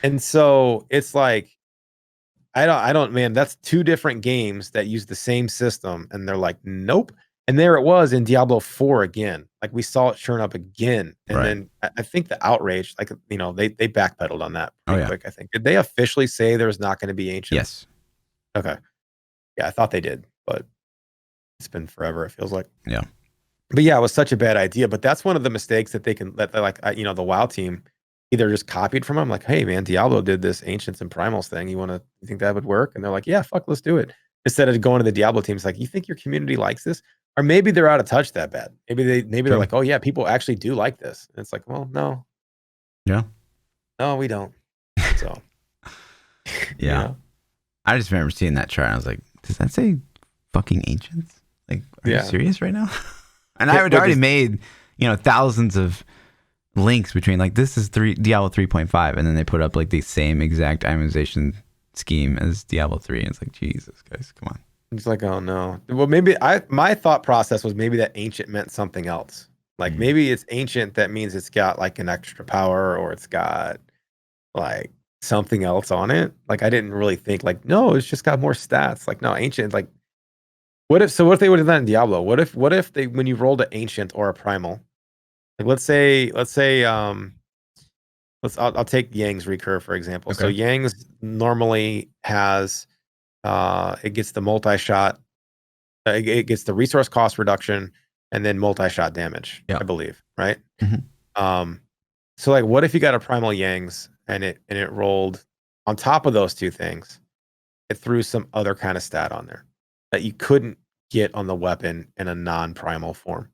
And so it's like, I don't, man, that's two different games that use the same system. And they're like, nope. And there it was in Diablo 4 again. Like we saw it churn up again. And then I think the outrage, like, you know, they backpedaled on that pretty quick, I think. Did they officially say there's not going to be Ancients? Yes. Okay. Yeah, I thought they did, but it's been forever, it feels like. Yeah. But yeah, it was such a bad idea. But that's one of the mistakes that you know, the WoW team either just copied from them. Like, hey man, Diablo did this Ancients and Primals thing. You think that would work? And they're like, yeah, fuck, let's do it. Instead of going to the Diablo team, it's like, you think your community likes this? Or maybe they're out of touch that bad. Maybe they're like, oh yeah, people actually do like this. And it's like, well, no. Yeah. No, we don't. So yeah. You know? I just remember seeing that chart and I was like, does that say fucking Ancients? Like, are you serious right now? And I had already made, you know, thousands of links between like, this is Diablo 3.5. And then they put up like the same exact itemization scheme as Diablo 3. And it's like, Jesus, guys, come on. It's like, oh no. Well, maybe my thought process was maybe that ancient meant something else. Like maybe it's ancient that means it's got like an extra power or it's got like something else on it. Like I didn't really think like, no, it's just got more stats. Like no, ancient, like what if they would have done in Diablo? What if they, when you rolled an ancient or a primal, like let's say I'll take Yang's recur for example. Okay. So Yang's normally has it gets the multi-shot, it gets the resource cost reduction and then multi-shot damage, I believe, right? So like what if you got a primal Yang's and it rolled on top of those two things, it threw some other kind of stat on there that you couldn't get on the weapon in a non-primal form.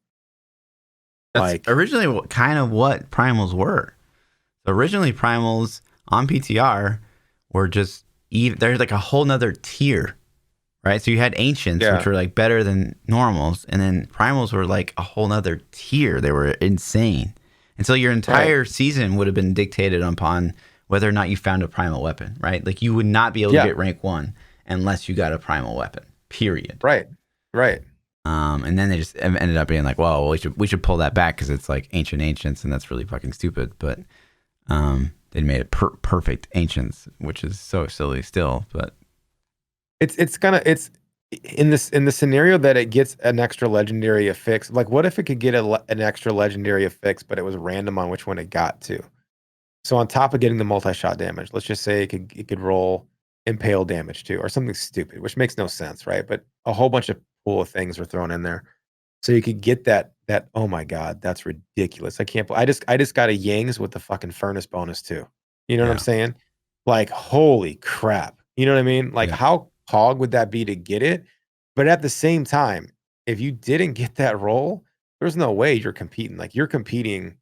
That's like originally kind of what primals were. So originally primals on PTR were just there's like a whole nother tier, right? So you had ancients, which were like better than normals, and then primals were like a whole nother tier. They were insane. And so your entire season would have been dictated upon whether or not you found a primal weapon, right? Like you would not be able to get rank 1 unless you got a primal weapon, period. Right. And then they just ended up being like, well, we should pull that back because it's like ancients, and that's really fucking stupid. But they made it perfect ancients, which is so silly still. But it's in the scenario that it gets an extra legendary affix, like what if it could get an extra legendary affix, but it was random on which one it got to? So on top of getting the multi-shot damage, let's just say it could roll impale damage too, or something stupid, which makes no sense, right? But a whole bunch of cool things were thrown in there. So you could get that, oh my God, that's ridiculous. I can't I just got a Yangs with the fucking furnace bonus too. You know what I'm Yeah. saying? Like, holy crap. You know what I mean? Like, Yeah. how hog would that be to get it? But at the same time, if you didn't get that roll, there's no way you're competing. Like, you're competing.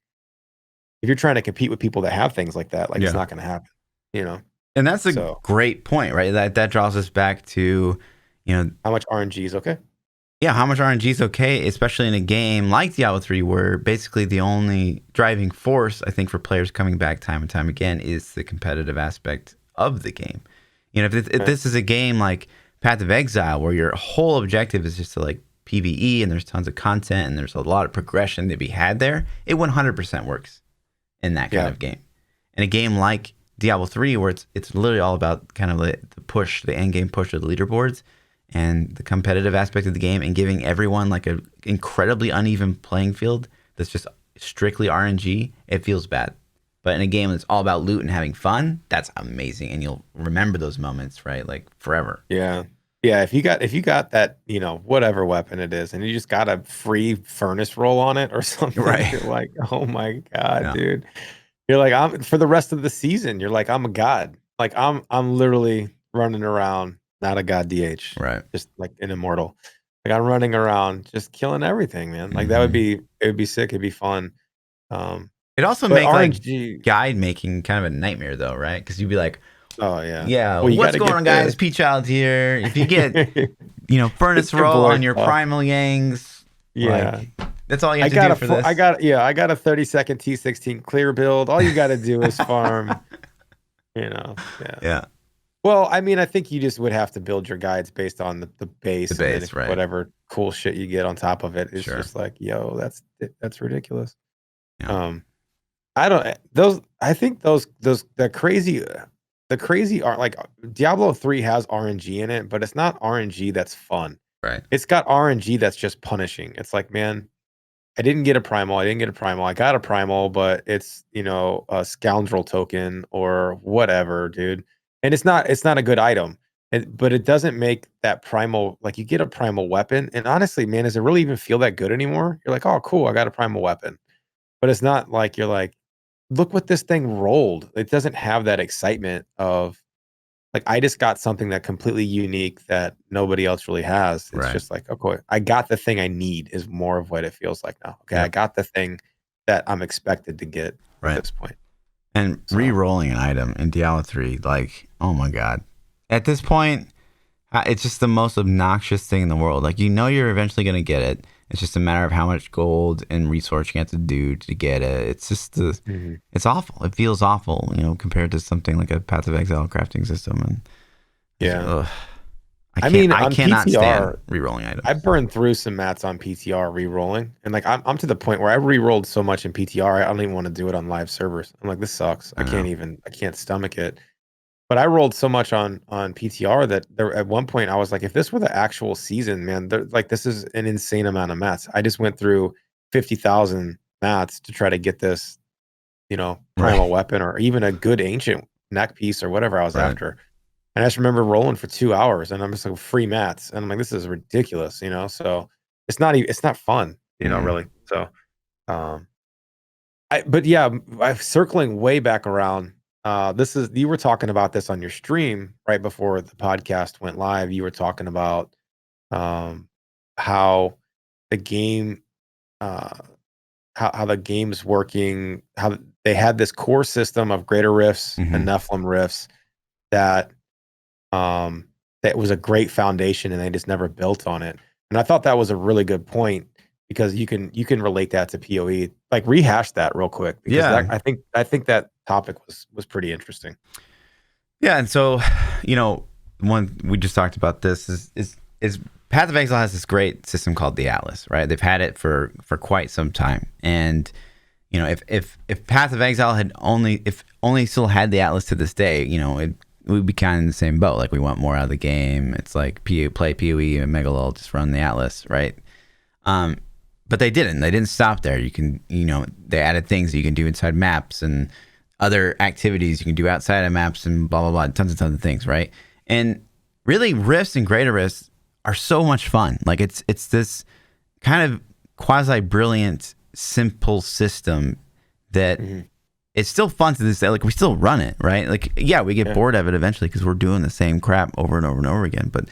If you're trying to compete with people that have things like that, like, it's Yeah. not going to happen, you know? And that's a So, great point, right? That draws us back to, how much RNG is okay? yeah, how much RNG is okay, especially in a game like Diablo 3, where basically the only driving force, I think, for players coming back time and time again is the competitive aspect of the game. If this is a game like Path of Exile, where your whole objective is just to like PvE and there's tons of content and there's a lot of progression to be had there, it 100% works in that kind of game. In a game like Diablo 3, where it's literally all about kind of the push, the end game push of the leaderboards and the competitive aspect of the game, and giving everyone like an incredibly uneven playing field that's just strictly RNG, it feels bad. But in a game that's all about loot and having fun, that's amazing, and you'll remember those moments, right? Like forever. Yeah. Yeah, if you got that, whatever weapon it is, and you just got a free furnace roll on it or something, Right. you're like, oh my God, Yeah. dude. You're like, I'm for the rest of the season, you're like, I'm a god. Like I'm literally running around, not a god DH, Right. just like an immortal. Like I'm running around just killing everything, man. Like that would be sick, it'd be fun. It also But make like RNG, guide making kind of a nightmare though, right? Because you'd be like, oh yeah. yeah, Well, you what's gotta going get on, guys? PChild here. If you get, furnace It's your roll boy on your Fluff. primal Yangs, Yeah. like that's all you have to do for this. I got a 30-second T16 clear build. All you gotta do is farm, yeah. Yeah, Well, I mean, I think you just would have to build your guides based on the base, the and then base, if right? whatever cool shit you get on top of it is Sure. just like, yo, that's ridiculous. Yeah. I don't those I think those the crazy are like Diablo 3 has RNG in it, but it's not RNG that's fun. Right. It's got RNG that's just punishing. It's like, man, I didn't get a primal. I didn't get a primal. I got a primal, but it's, a scoundrel token or whatever, dude. And it's not a good item. But it doesn't make that primal, like you get a primal weapon. And honestly, man, does it really even feel that good anymore? You're like, oh, cool, I got a primal weapon. But it's not like you're like, look what this thing rolled. It doesn't have that excitement of like I just got something that completely unique that nobody else really has. It's Right. just like, okay, I got the thing I need is more of what it feels like now. Okay, I Yep. got the thing that I'm expected to get at Right. this point. And So re-rolling an item in Diablo 3, like, oh my God. At this point, it's just the most obnoxious thing in the world. Like, you're eventually going to get it. It's just a matter of how much gold and resource you have to do to get it. It's just, it's awful. It feels awful, compared to something like a Path of Exile crafting system. And yeah. I mean, I on cannot stand PTR, re-rolling items. I burned through some mats on PTR re-rolling, and like I'm to the point where I re-rolled so much in PTR, I don't even want to do it on live servers. I'm like, this sucks. I can't stomach it. But I rolled so much on PTR that there at one point I was like, if this were the actual season, man, like this is an insane amount of mats. I just went through 50,000 mats to try to get this, primal weapon or even a good ancient neck piece or whatever I was Right. after. And I just remember rolling for 2 hours, and I'm just like free mats, and I'm like, this is ridiculous, So it's not fun, really. So, um, but yeah, circling way back around. You were talking about this on your stream right before the podcast went live. You were talking about how the game, uh, how the game's working, how they had this core system of greater rifts and Nephilim rifts that that was a great foundation, and they just never built on it. And I thought that was a really good point because you can relate that to PoE. Like rehash that real quick because Yeah. I think that topic was pretty interesting. Yeah, and so, one we just talked about this is Path of Exile has this great system called the Atlas, right? They've had it for quite some time, and if Path of Exile had only still had the Atlas to this day, we'd be kind of in the same boat. Like we want more out of the game. It's like play POE and Megalol, just run the Atlas, right? But they didn't. They didn't stop there. You can, they added things that you can do inside maps and other activities you can do outside of maps and blah, blah, blah. Tons and tons of things, right? And really, rifts and greater rifts are so much fun. Like it's this kind of quasi-brilliant, simple system that it's still fun to this day. Like we still run it, right? Like, yeah, we get bored of it eventually because we're doing the same crap over and over and over again. But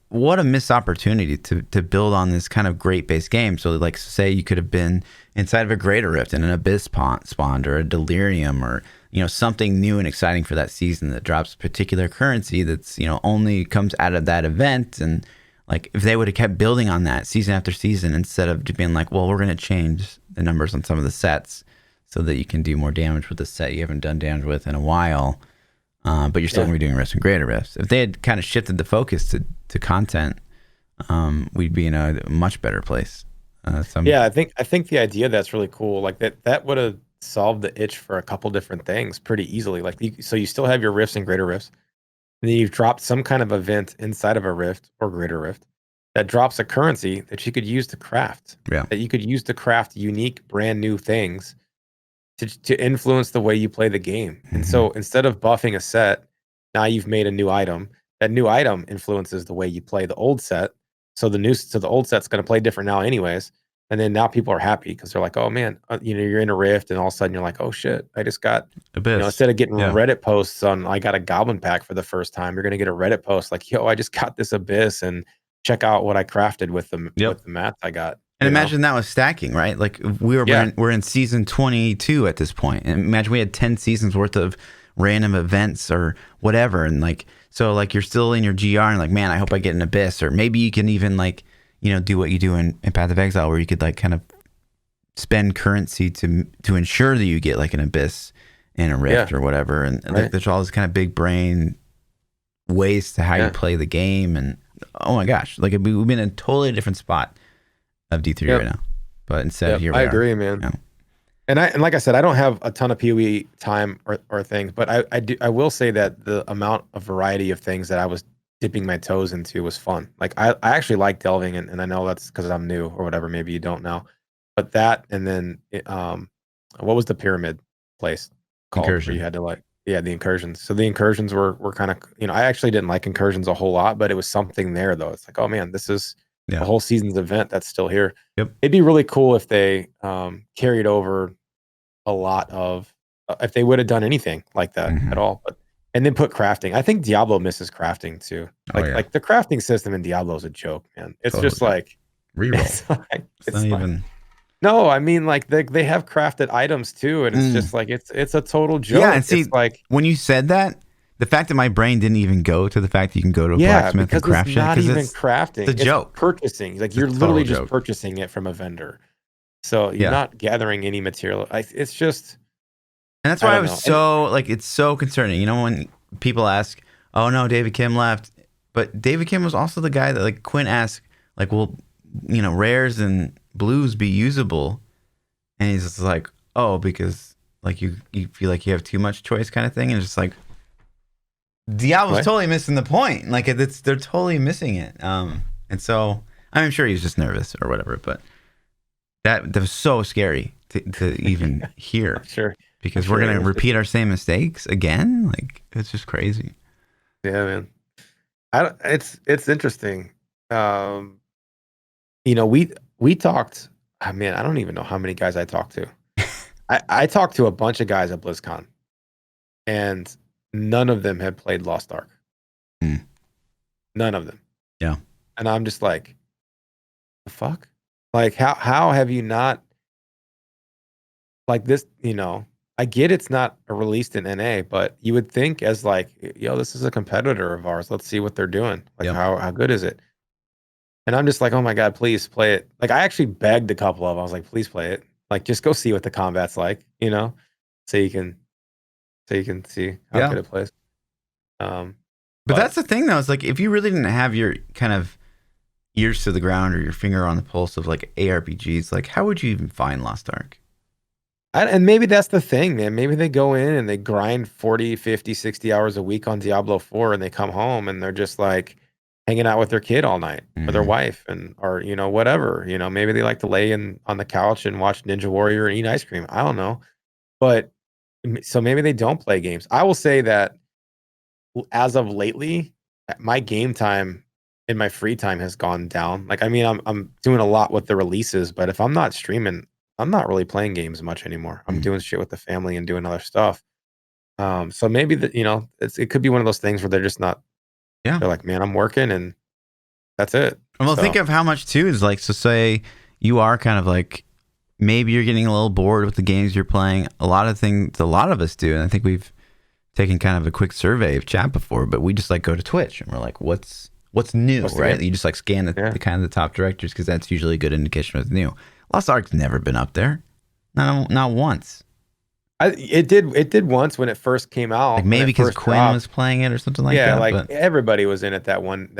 what a missed opportunity to build on this kind of great base game. So like say you could have been inside of a greater rift and an abyss spawned or a delirium or something new and exciting for that season that drops particular currency that's only comes out of that event. And like if they would have kept building on that season after season instead of just being like, well, we're going to change the numbers on some of the sets so that you can do more damage with a set you haven't done damage with in a while. But you're still going to be doing rifts and greater rifts. If they had kind of shifted the focus to content, we'd be in a much better place. I think the idea that's really cool. Like that would have solved the itch for a couple different things pretty easily. Like so you still have your rifts and greater rifts, and then you've dropped some kind of event inside of a rift or greater rift that drops a currency that you could use to craft. Yeah. That you could use to craft unique, brand new things to influence the way you play the game. And so instead of buffing a set, now you've made a new item. That new item influences the way you play the old set. So the old set's going to play different now anyways. And then now people are happy because they're like, oh man, you're in a rift and all of a sudden you're like, oh shit, I just got, instead of getting Reddit posts on, I got a goblin pack for the first time, you're going to get a Reddit post like, yo, I just got this abyss and check out what I crafted with the mats I got. And imagine that was stacking, right? Like we're in season 22 at this point. And imagine we had 10 seasons worth of random events or whatever. And like, so like you're still in your GR and like, man, I hope I get an abyss. Or maybe you can even like, do what you do in Path of Exile where you could like kind of spend currency to ensure that you get like an abyss and a rift or whatever. And like there's all this kind of big brain ways to how you play the game. And oh my gosh, like we've been in a totally different spot of D3 right now, but instead here we are. I agree, man. And like I said, I don't have a ton of PoE time or things, but I will say that the amount of variety of things that I was dipping my toes into was fun. Like I actually like delving, and I know that's because I'm new or whatever. Maybe you don't know, but that and then what was the pyramid place called? Where you had to the incursions. So the incursions were kind of I actually didn't like incursions a whole lot, but it was something there though. It's like, oh man, this is a whole season's event that's still here. It'd be really cool if they carried over a lot of if they would have done anything like that at all, and then put crafting. I think Diablo misses crafting too. Like the crafting system in Diablo is a joke, man. It's just like reroll. It's not even. No, I mean like they have crafted items too, and it's just like it's a total joke. Yeah, and see, it's like when you said that, the fact that my brain didn't even go to the fact that you can go to a blacksmith and craft shit. Not even crafting. It's a joke. Purchasing. Like you're literally just purchasing it from a vendor. So you're not gathering any material. It's just. And that's why I was so like it's so concerning. When people ask, "Oh no, David Kim left," but David Kim was also the guy that like Quinn asked, like, "Will rares and blues be usable?" And he's just like, "Oh, because like you feel like you have too much choice, kind of thing." And it's just like. Diablo's totally missing the point. Like they're totally missing it. And so I'm sure he's just nervous or whatever, but that was so scary to even hear. Sure. Because we're going to repeat our same mistakes again. Like it's just crazy. Yeah, man. It's interesting. We talked, man, I don't even know how many guys I talked to. I talked to a bunch of guys at BlizzCon and none of them had played Lost Ark. None of them. Yeah. And I'm just like, the fuck? Like, how have you not, like this, I get it's not released in NA, but you would think as like, yo, this is a competitor of ours. Let's see what they're doing. Like, how good is it? And I'm just like, oh my God, please play it. Like, I actually begged a couple of them. I was like, please play it. Like, just go see what the combat's like, so you can see how good it plays. But that's the thing, though. It's like if you really didn't have your kind of ears to the ground or your finger on the pulse of like ARPGs, like how would you even find Lost Ark? And maybe that's the thing, man. Maybe they go in and they grind 40, 50, 60 hours a week on Diablo 4 and they come home and they're just like hanging out with their kid all night or their Mhm. wife and or whatever. Maybe they like to lay in on the couch and watch Ninja Warrior and eat ice cream. I don't know. But so maybe they don't play games. I will say that as of lately, my game time in my free time has gone down. Like, I mean, I'm doing a lot with the releases, but if I'm not streaming, I'm not really playing games much anymore. I'm Mm. doing shit with the family and doing other stuff. So maybe it could be one of those things where they're just not. Yeah. They're like, man, I'm working and that's it. Well, think So of how much too is like, so say you are kind of like, maybe you're getting a little bored with the games you're playing. A lot of things, a lot of us do. And I think we've taken kind of a quick survey of chat before, but we just like go to Twitch and we're like, what's new, what's the right? game? You just like scan Yeah. the kind of the top directors because that's usually a good indication of what's new. Lost Ark's never been up there. Not once. It did once when it first came out. Like When maybe it because first Quinn dropped. was playing it or something like Yeah, that. like But everybody was in it that one day.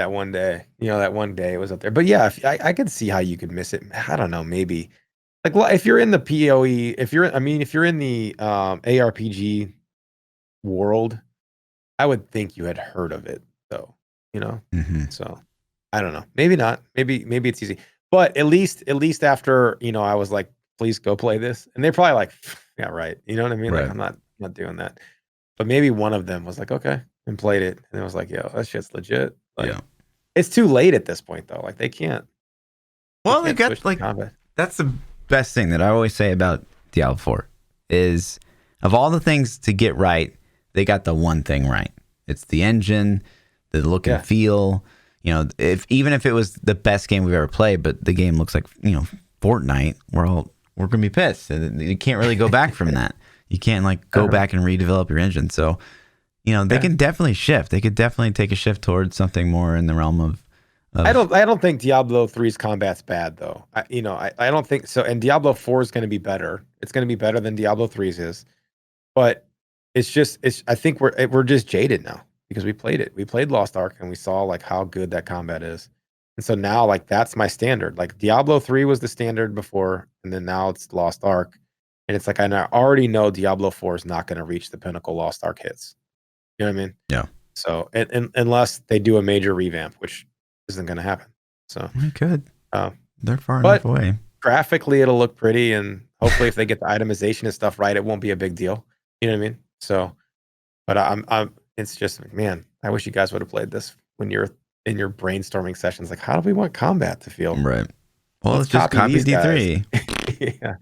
That one day it was up there. But yeah, I could see how you could miss it. I don't know, maybe like if you're in the POE, if you're in the ARPG world, I would think you had heard of it though. You know, mhm. so I don't know. Maybe not. Maybe it's easy. But at least after I was like, please go play this, and they're probably like, yeah, right. You know what I mean? Like Right. I'm not doing that. But maybe one of them was like, okay, and played it, and it was like, yo, that shit's legit. Like, Yeah. it's too late at this point, though. Like, they Well, they can't switch got to like, combat. that's the best thing that I always say about Diablo 4 is of all the things to get right, they got the one thing right. It's the engine, the look and Yeah, feel. If even if it was the best game we've ever played, but the game looks like Fortnite, we're gonna be pissed. You can't really go back from that. You can't like go uh-huh. back and redevelop your engine. So they Yeah. can definitely shift. They could definitely take a shift towards something more in the realm of I of don't. I don't think Diablo 3's combat's bad though. I don't think so. And Diablo 4 is going to be better. It's going to be better than Diablo 3's is. But it's. I think we're just jaded now because we played it. We played Lost Ark and we saw like how good that combat is. And so now like that's my standard. Like Diablo 3 was the standard before, and then now it's Lost Ark. And it's like I already know Diablo 4 is not going to reach the pinnacle Lost Ark hits. You know what I mean? yeah. So and unless they do a major revamp, which isn't going to happen. So, We could. uh, They're far enough but away. graphically it'll look pretty, and hopefully if they get the itemization and stuff right, it won't be a big deal. You know what I mean? So, but I'm it's just, man, I wish you guys would have played this when you're in your brainstorming sessions. Like, how do we want combat to feel? Right. Well, Let's let's just copy copy these guys. D3. Yeah,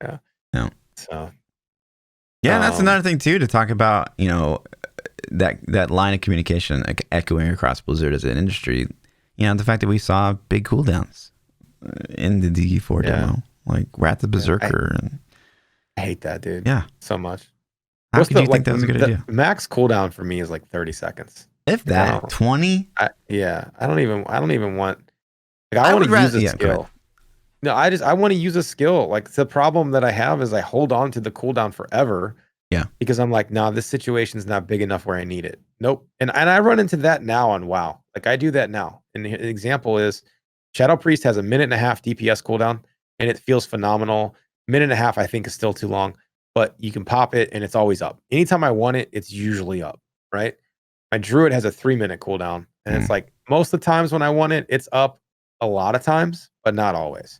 yeah. Yeah. So, Yeah, and that's um, another thing too to talk about, that line of communication echoing across Blizzard as an industry. The fact that we saw big cooldowns in the DE4 yeah, demo, like Wrath the yeah. Berserker, and I hate that, dude, yeah. so much. How What's could the you think like that was a good the idea? max cooldown for me is like 30 seconds. If Like I that don't, 20, yeah, I don't even want. Like I I want would to use rather. a Yeah, go ahead. skill. No, I want to use a skill. Like the problem that I have is I hold on to the cooldown forever Yeah. because I'm like, nah, this situation's not big enough where I need it. Nope. And I run into that now on WoW. Like I do that now. And the example is Shadow Priest has a minute and a half DPS cooldown, and it feels phenomenal. Minute and a half, I think, is still too long, but you can pop it and it's always up. Anytime I want it, it's usually up, right? My Druid has a 3 minute cooldown, and it's Mm. like most of the times when I want it, it's up a lot of times, but not always.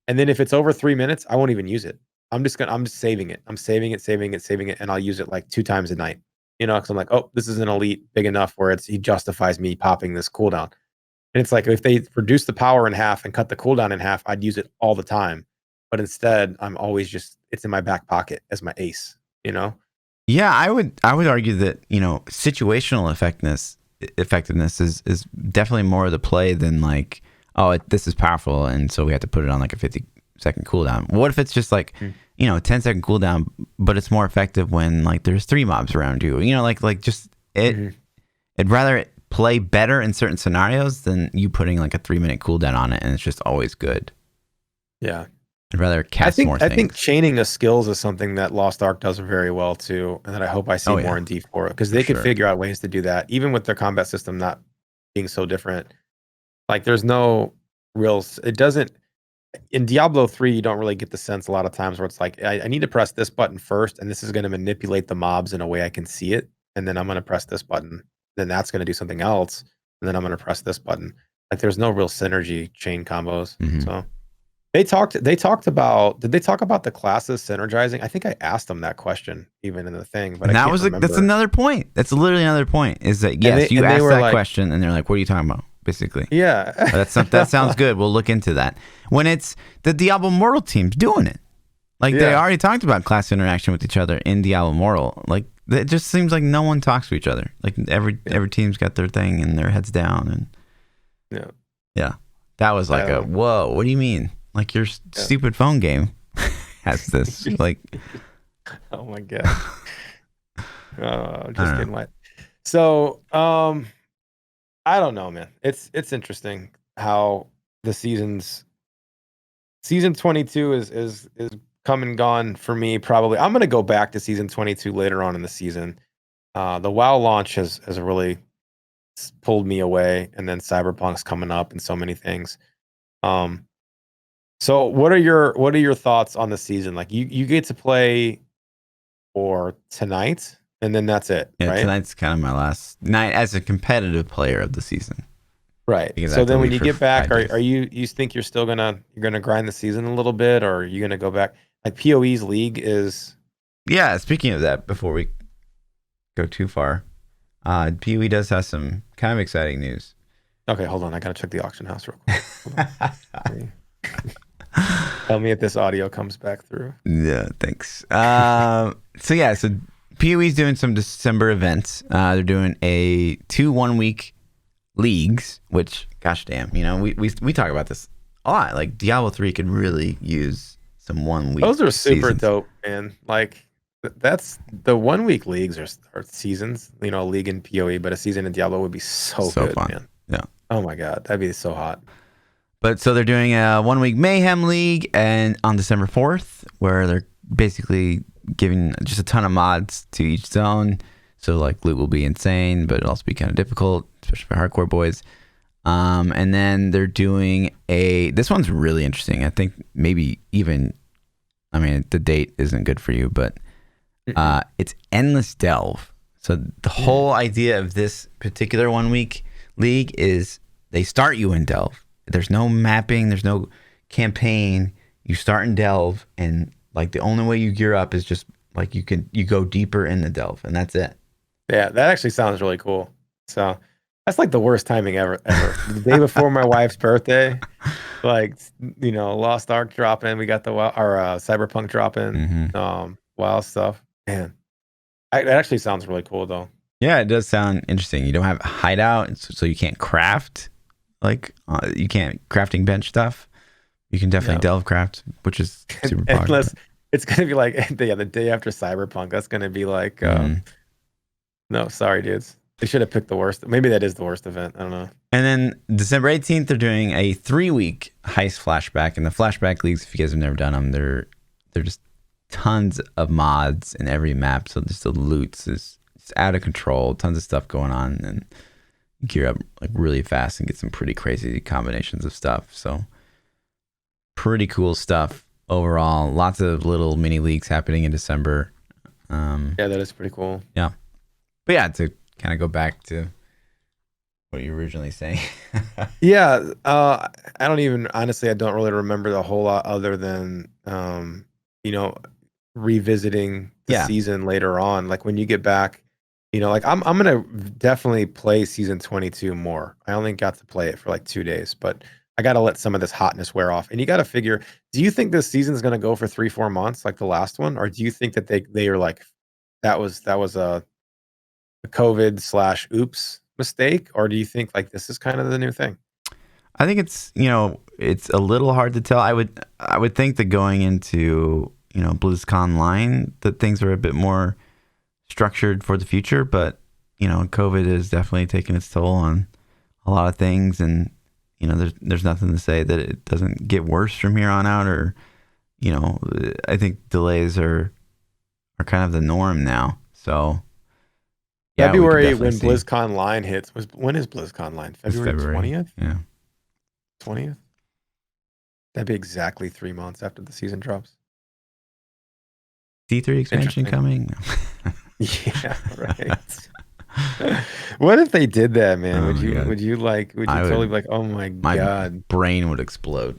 And then if it's over 3 minutes, I won't even use it. I'm just saving it. I'm saving it, saving it, saving it, and I'll use it like 2 times a night. Because I'm like, oh, this is an elite big enough where he justifies me popping this cooldown. And it's like if they reduce the power in half and cut the cooldown in half, I'd use it all the time. But instead, I'm always just it's in my back pocket as my ace, you know? Yeah, I would argue that situational effectiveness is definitely more of the play than like, this is powerful and so we have to put it on like a 50-second cooldown. What if it's just like Mm. 10-second cooldown, but it's more effective when like there's 3 mobs around you. Like just Mhm. I'd rather it play better in certain scenarios than you putting like a 3-minute cooldown on it and it's just always good. Yeah. I'd rather I cast more think I think things. chaining of skills is something that Lost Ark does very well too, and that I hope I see Oh more yeah, in D4 because for they could sure. figure out ways to do that, even with their combat system not being so different. Like there's no it doesn't. in Diablo 3, you don't really get the sense a lot of times where it's like, I need to press this button first, and this is going to manipulate the mobs in a way I can see it. And then I'm going to press this button. Then that's going to do something else. And then I'm going to press this button. Like there's no real synergy chain combos. So they talked about, did they talk about the classes synergizing? I think I asked them that question even in the thing, but And I that can't was remember. that's another point. That's literally another point. Is that yes, you asked that question, and they're like, "What are you talking about?" Basically, yeah, that sounds good. We'll look into that. When it's the Diablo Immortal team's doing it, like they already talked about class interaction with each other in Diablo Immortal. Like it just seems like no one talks to each other. Like every team's got their thing and their heads down, and yeah, that was like a whoa. What do you mean? Like your stupid phone game has this like. Oh my god. Just getting wet. So, I don't know, man. It's interesting how the season 22 is come and gone for me. Probably, I'm gonna go back to season 22 later on in the season. The WoW launch has really pulled me away, and then Cyberpunk's coming up, and so many things. So what are your thoughts on the season? Like you get to play for tonight, and then that's it, Yeah, right? tonight's kind of my last night as a competitive player of the season. Right. So then when you get back, are you think you're still gonna grind the season a little bit, or are you gonna go back? Like POE's league is. Yeah. Speaking of that, before we go too far, POE does have some kind of exciting news. Okay, hold on. I gotta check the auction house real quick. Tell me if this audio comes back through. Yeah, thanks. So POE's doing some December events. They're doing 2 1-week leagues, which gosh damn, we talk about this a lot. Like Diablo 3 could really use some 1 week. Those are super dope, man. Like that's the 1 week leagues are seasons. A league in POE, but a season in Diablo would be so good, fun. Man. Yeah. Oh my god, that'd be so hot. But so they're doing a 1 week Mayhem League and on December 4th, where they're basically giving just a ton of mods to each zone. So like loot will be insane, but it'll also be kind of difficult, especially for hardcore boys. And then they're doing this one's really interesting. I think maybe even, the date isn't good for you, but it's Endless Delve. So the whole idea of this particular 1 week league is they start you in Delve. There's no mapping, there's no campaign. You start in Delve, and like the only way you gear up is just like you go deeper in the Delve, and that's it. Yeah, that actually sounds really cool. So that's like the worst timing ever. The day before my wife's birthday, like Lost Ark drop in. We got the Cyberpunk drop in. WoW stuff. Man, it actually sounds really cool though. Yeah, it does sound interesting. You don't have a hideout, so you can't craft. Like you can't crafting bench stuff. You can definitely delve craft, which is super popular. Unless it's gonna be like the day after Cyberpunk. That's gonna be like no, sorry, dudes. They should have picked the worst. Maybe that is the worst event. I don't know. And then December 18th, they're doing a 3-week heist flashback. And the flashback leagues, if you guys have never done them, they're just tons of mods in every map. So just the loot is out of control. Tons of stuff going on, and gear up like really fast and get some pretty crazy combinations of stuff. So pretty cool stuff overall. Lots of little mini leagues happening in December. Yeah, that is pretty cool. Yeah. But yeah, to kind of go back to what you were originally saying. Yeah, I don't even honestly. I don't really remember the whole lot other than revisiting the season later on. Like when you get back, like I'm gonna definitely play season 22 more. I only got to play it for like 2 days, but I got to let some of this hotness wear off. And you got to figure: do you think this season is gonna go for 3-4 months like the last one, or do you think that they are like that was a COVID / oops mistake, or do you think like this is kind of the new thing? I think it's it's a little hard to tell. I would think that going into BlizzCon line that things are a bit more structured for the future, but COVID is definitely taking its toll on a lot of things, and there's nothing to say that it doesn't get worse from here on out, or I think delays are kind of the norm now. So yeah, February when BlizzCon line hits. When is BlizzCon line? February 20th? Yeah. 20th? That'd be exactly 3 months after the season drops. D3 expansion Interesting. coming. Yeah, right. What if they did that, man? Oh Would my you God. would you like would you I totally would. be like, oh my My God? brain would explode.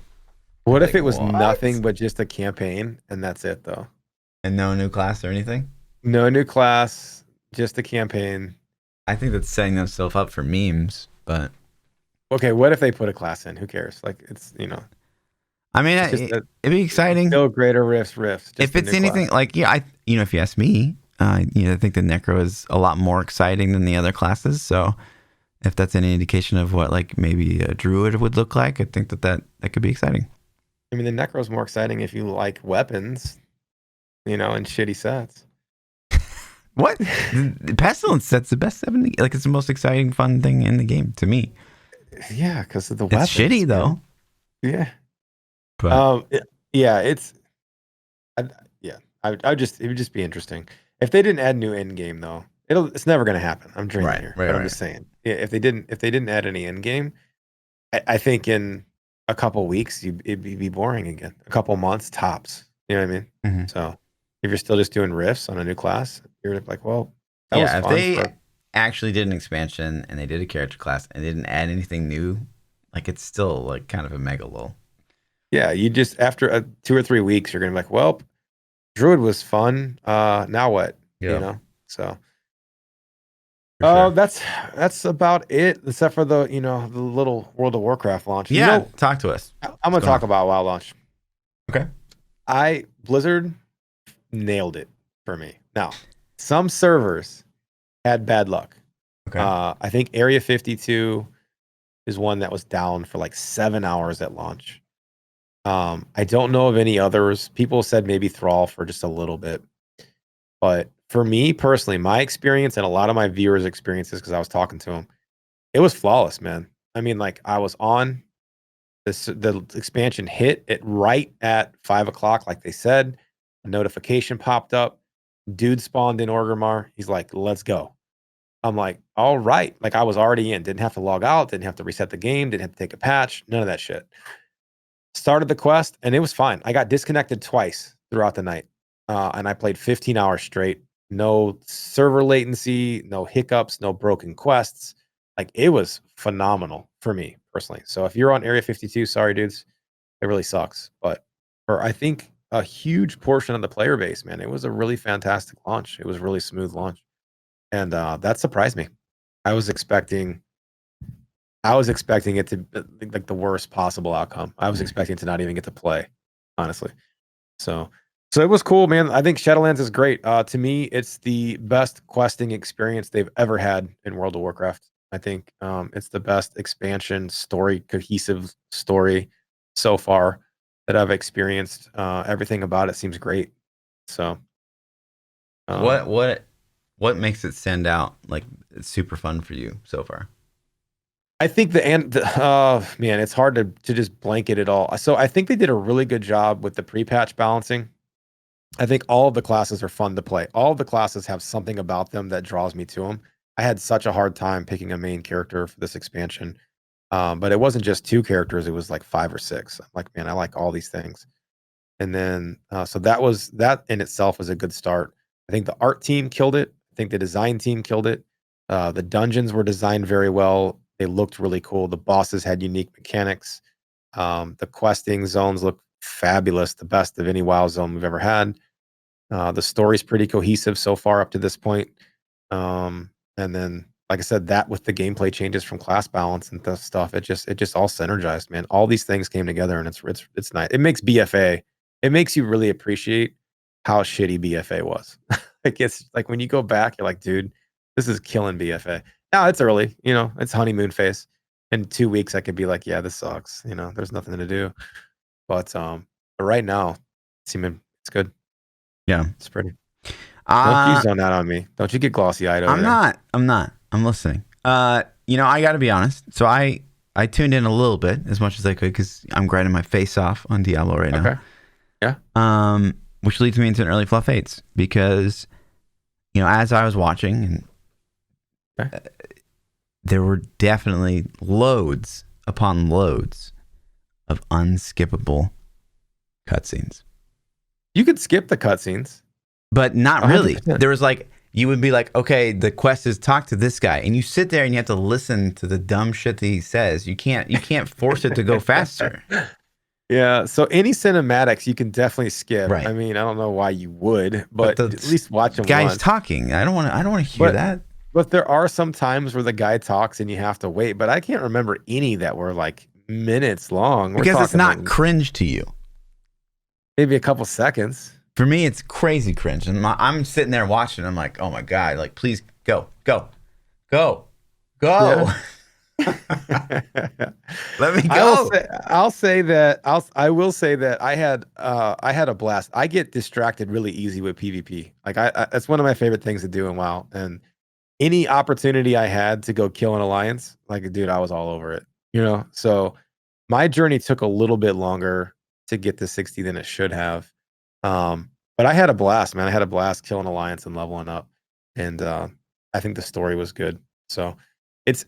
What if Like, it was what? nothing but just a campaign and that's it though? And no new class or anything? No new class, just a campaign. I think that's setting themselves up for memes, but Okay, what if they put a class in? Who cares? Like it's I mean, it's just it'd be exciting. no greater riffs, If just a it's new class. anything like, yeah, if you ask me, I think the Necro is a lot more exciting than the other classes. So if that's any indication of what like maybe a druid would look like, I think that could be exciting. I mean, the Necro's more exciting if you like weapons, and shitty sets. What? The Pestilence set's the best seven. Like it's the most exciting, fun thing in the game to me. Yeah, because of the It's weapons, shitty man. though, Yeah. but Yeah, I, yeah. It would just be interesting if they didn't add new end game though. It's never gonna happen. I'm dreaming right, here, right, but I'm right. just saying. Yeah, if they didn't add any end game, I think in a couple weeks it'd be boring again. A couple months tops. You know what I mean? Mhm. So if you're still just doing riffs on a new class, you're like, well, that was Yeah, if fun they for. actually did an expansion and they did a character class and they didn't add anything new, like it's still like kind of a mega lull. Yeah, you just after 2 or 3 weeks, you're gonna be like, well, Druid was fun. Now what? You Yeah, know. So, for sure. that's about it, except for the little World of Warcraft launch. Yeah, talk to us. I'm What's gonna going talk on? about WoW launch. Okay. Blizzard nailed it for me. Now, some servers had bad luck. Okay. I think Area 52 is one that was down for like 7 hours at launch. I don't know of any others. People said maybe Thrall for just a little bit. But for me personally, my experience and a lot of my viewers' experiences, because I was talking to them, it was flawless, man. I mean, like I was on the expansion hit it right at 5 o'clock, like they said. A notification popped up. Dude spawned in Orgrimmar. He's like, let's go. I'm like, all right. Like I was already in. Didn't have to log out. Didn't have to reset the game. Didn't have to take a patch. None of that shit. Started the quest and it was fine. I got disconnected twice throughout the night. And I played 15 hours straight. No server latency, no hiccups, no broken quests. Like it was phenomenal for me personally. So if you're on Area 52, sorry dudes, it really sucks. But for I think a huge portion of the player base, man, it was a really fantastic launch. It was really smooth launch. And that surprised me. I was expecting I was expecting it to be like the worst possible outcome. I was expecting to not even get to play, honestly. So, so it was cool, man. I think Shadowlands is great. To me, it's the best questing experience they've ever had in World of Warcraft. I think it's the best expansion story, cohesive story so far that I've experienced. Everything about it seems great. So, What um, what what makes it stand out? Like it's super fun for you so far. I think man, it's hard to just blanket it all. So I think they did a really good job with the pre-patch balancing. I think all of the classes are fun to play. All of the classes have something about them that draws me to them. I had such a hard time picking a main character for this expansion. But it wasn't just two characters, it was like five or six. I'm like, man, I like all these things. And then so that in itself was a good start. I think the art team killed it. I think the design team killed it. The dungeons were designed very well. They looked really cool. The bosses had unique mechanics. The questing zones look fabulous, the best of any WoW zone we've ever had. The story's pretty cohesive so far up to this point. And then, like I said, that with the gameplay changes from class balance and stuff, it just all synergized, man. All these things came together, and it's nice. It makes BFA. It makes you really appreciate how shitty BFA was. Like it's like when you go back, you're like, dude, this is killing BFA. Now it's early, it's honeymoon phase. In 2 weeks, I could be like, yeah, this sucks. There's nothing to do. But right now, it's good. Yeah. It's pretty. Don't you Uh zone out on me. Don't you get glossy eyed over I'm there. not. I'm not. I'm listening. I got to be honest. So I tuned in a little bit as much as I could because I'm grinding my face off on Diablo right now. Okay. Yeah. Which leads me into an early Fluff 8s because as I was watching, and Okay. there were definitely loads upon loads of unskippable cutscenes. You could skip the cutscenes, but not really. 100%. There was like, you would be like, okay, the quest is talk to this guy, and you sit there and you have to listen to the dumb shit that he says. You can't force it to go faster. Yeah, so any cinematics you can definitely skip. Right. I mean, I don't know why you would, but at least watch them guy's once. talking. I don't want to hear that. But there are some times where the guy talks and you have to wait. But I can't remember any that were like minutes long. Because it's not cringe to you. Maybe a couple seconds. For me, it's crazy cringe. And I'm sitting there watching. I'm like, oh my God, like, please go. Yeah. Let me go. I will say that I had a blast. I get distracted really easy with PvP. Like that's one of my favorite things to do in WoW. And any opportunity I had to go kill an alliance, like, dude, I was all over it. So my journey took a little bit longer to get to 60 than it should have. But I had a blast, man. I had a blast killing alliance and leveling up. And I think the story was good. So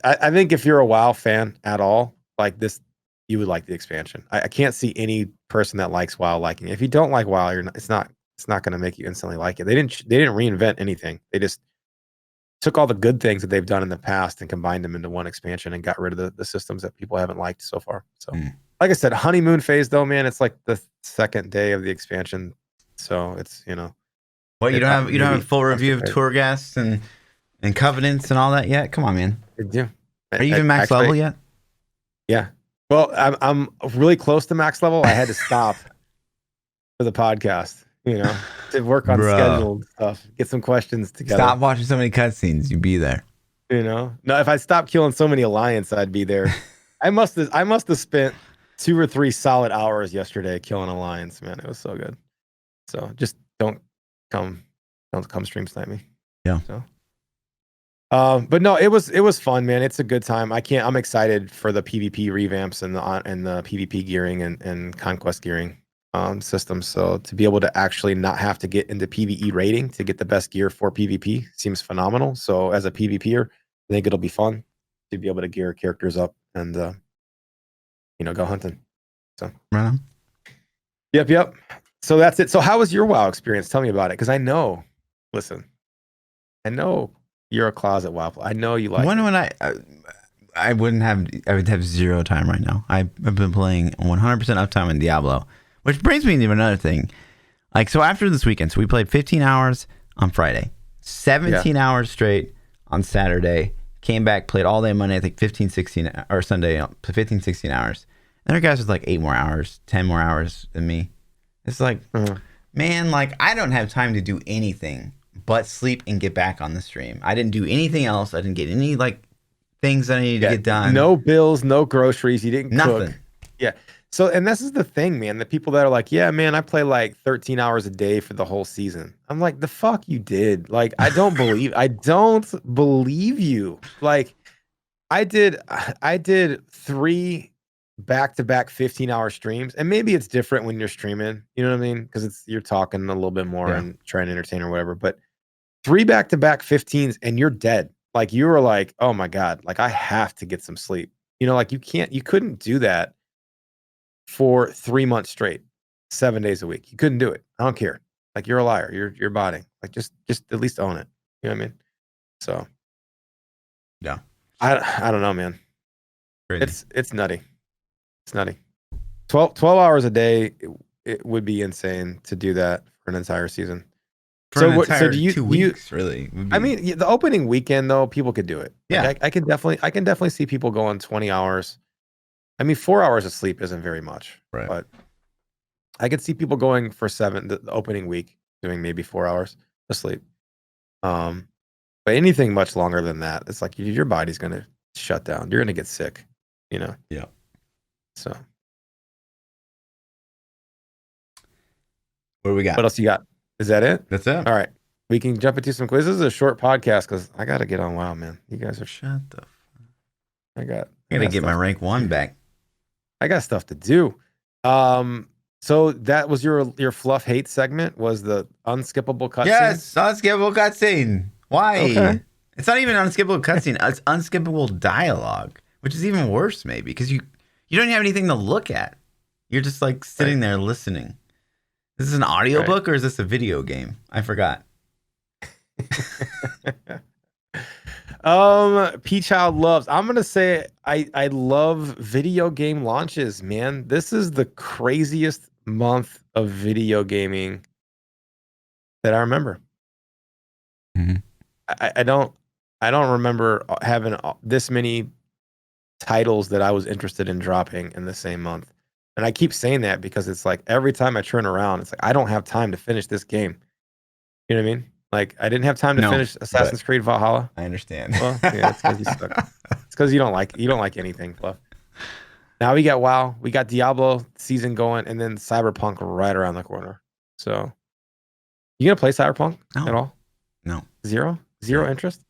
I think if you're a WoW fan at all, like this, you would like the expansion. I can't see any person that likes WoW liking it. If you don't like WoW, it's not going to make you instantly like it. They didn't reinvent anything. They just took all the good things that they've done in the past and combined them into one expansion and got rid of the systems that people haven't liked so far. So, like I said, honeymoon phase though, man, it's like the second day of the expansion. So it's, What, you don't have a full review of Torghast and Covenants and all that yet? Come on, man. I do. Are you even max level yet? Yeah. Well, I'm really close to max level. I had to stop for the podcast, to work on scheduled stuff, get some questions together. Stop watching so many cutscenes. You'd be there. No, if I stopped killing so many alliance, I'd be there. I must have spent 2 or 3 solid hours yesterday killing alliance, man. It was so good. So just don't come stream snipe me. Yeah. So. But no, it was fun, man. It's a good time. I'm excited for the PvP revamps and the PvP gearing and conquest gearing systems. So to be able to actually not have to get into PvE rating to get the best gear for PvP seems phenomenal. So as a PvPer, I think it'll be fun to be able to gear characters up and go hunting. So right on. Yep. So that's it. So how was your WoW experience? Tell me about it, because I know you're a closet WoW. I know you like. When would I would have 0 time right now. I've been playing 100% uptime in Diablo, which brings me to another thing. Like, so after this weekend, so we played 15 hours on Friday, 17 hours straight on Saturday, came back, played all day Monday, I think 15, 16, or Sunday, 15, 16 hours. And there are guys with like 8 more hours, 10 more hours than me. It's like, man, like, I don't have time to do anything but sleep and get back on the stream. I didn't do anything else. I didn't get any like things that I needed to get done. No bills, no groceries. You didn't Nothing. cook. Yeah. So, and this is the thing, man. The people that are like, yeah, man, I play like 13 hours a day for the whole season. I'm like, the fuck you did. Like, I don't believe you. Like, I did 3 back-to-back 15-hour streams, and maybe it's different when you're streaming, you know what I mean, because you're talking a little bit more and trying to entertain or whatever. But 3 back-to-back 15s and you're dead. Like, you were like, oh my god, like, I have to get some sleep, like, you couldn't do that for 3 months straight, 7 days a week. You couldn't do it. I don't care. Like, you're a liar. You're botting. Like, just at least own it. You know what I mean? So yeah, I don't know, man. Crazy. It's nutty. It's nutty. 12 hours a day, it would be insane to do that for an entire season. For an entire 2 weeks, really. I mean, the opening weekend though, people could do it. Yeah, like, I can definitely see people going 20 hours. I mean, 4 hours of sleep isn't very much, right? But I could see people going for 7 the opening week, doing maybe 4 hours of sleep. But anything much longer than that, it's like your body's gonna shut down. You're gonna get sick. Yeah. So, what do we got? What else you got? Is that it? That's it. All right. We can jump into some quizzes. This is a short podcast because I got to get on WoW, man. You guys are shut the. I got to get my rank 1 back. I got stuff to do. So that was your Fluff hate segment. Was the unskippable cutscene? Yes, unskippable cutscene. Why? Okay. It's not even unskippable cutscene. It's unskippable dialogue, which is even worse, maybe, because you don't have anything to look at. You're just like sitting there listening. Is this an audiobook or is this a video game? I forgot. PChild loves. I'm gonna say I love video game launches, man. This is the craziest month of video gaming that I remember. Mhm. I don't remember having this many titles that I was interested in dropping in the same month. And I keep saying that because it's like every time I turn around, it's like I don't have time to finish this game. You know what I mean? Like I didn't have time to No, finish Assassin's Creed Valhalla. I understand. Well, yeah, it's because you suck. It's because you don't like anything, Fluff. Now we got WoW, we got Diablo season going, and then Cyberpunk right around the corner. So you gonna play Cyberpunk at all? No. Zero Zero. interest?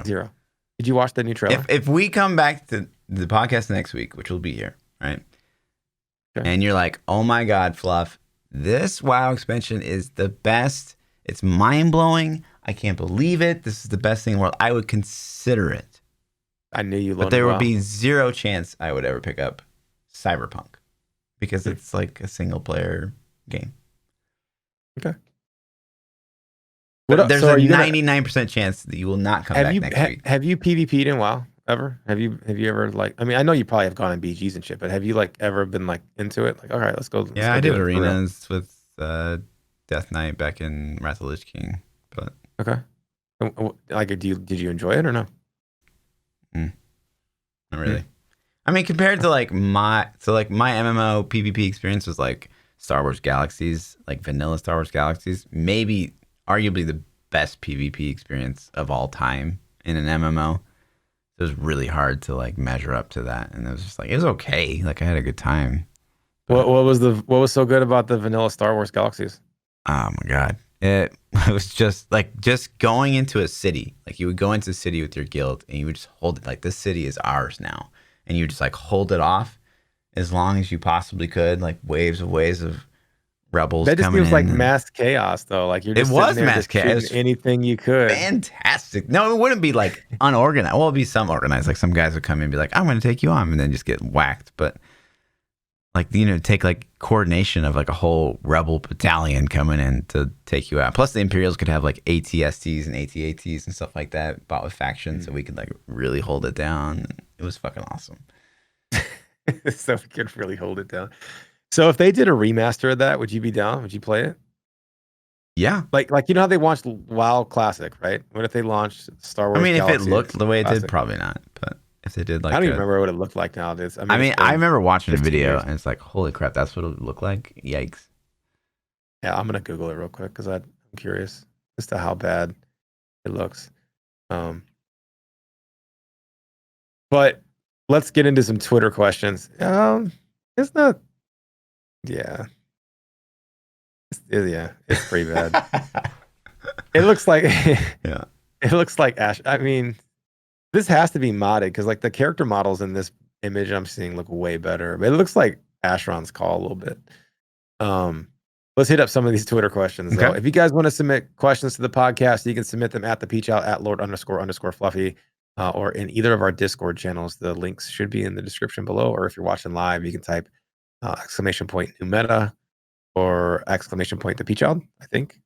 Zero. Did you watch the new trailer? If we come back to the podcast next week, which will be here, right? Okay. And you're like, oh my God, Fluff, this WoW expansion is the best. It's mind blowing. I can't believe it. This is the best thing in the world. I would consider it. I knew you. But there would be zero chance I would ever pick up Cyberpunk because it's like a single player game. Okay. But there's a 99% chance that you will not come back next week. Have you PvP'd in WoW ever? Have you ever like? I mean, I know you probably have gone in BGs and shit, but have you like ever been like into it? Like, all right, let's go. Yeah, I did arenas with Death Knight back in Wrath of the Lich King, but okay. Like, did you enjoy it or no? Not really. I mean, compared to like my MMO PvP experience was like Star Wars Galaxies, like vanilla Star Wars Galaxies, maybe arguably the best PvP experience of all time in an MMO. It was really hard to like measure up to that, and it was just like it was okay. Like I had a good time. What was so good about the vanilla Star Wars Galaxies? Oh my God. It was just going into a city. Like you would go into a city with your guild and you would just hold it like this city is ours now. And you just like hold it off as long as you possibly could, like waves of rebels. That just coming feels like in. mass chaos though. Like you're just It was sitting there mass just chaos. shooting anything you could. Fantastic. No, it wouldn't be like unorganized. Well, it'd be some organized. Like some guys would come in and be like, I'm going to take you on, and then just get whacked. But like, you know, take like coordination of like a whole rebel battalion coming in to take you out. Plus the Imperials could have like ATSTs and ATATs and stuff like that bought with factions, so we could like really hold it down. It was fucking awesome. So we could really hold it down. So if they did a remaster of that, would you be down? Would you play it? Yeah. Like you know how they launched WoW Classic, right? What if they launched Star Wars? I mean, Galaxies if it looked the way it Classic? did, probably not. But if they did like I don't even remember what it looked like nowadays. I mean, I remember watching a 15 video years. and it's like, holy crap, that's what it would look like. Yikes. Yeah, I'm gonna Google it real quick because I'm curious as to how bad it looks. But let's get into some Twitter questions. It's not. Yeah. It's pretty bad. It looks like. Yeah. It looks like Ash. I mean, this has to be modded because like the character models in this image I'm seeing look way better. But it looks like Asheron's Call a little bit. Let's hit up some of these Twitter questions though. Okay. If you guys want to submit questions to the podcast, you can submit them at ThaPChild at Lord__Fluffy or in either of our Discord channels. The links should be in the description below. Or if you're watching live, you can type ! New meta or ! ThaPChild, I think.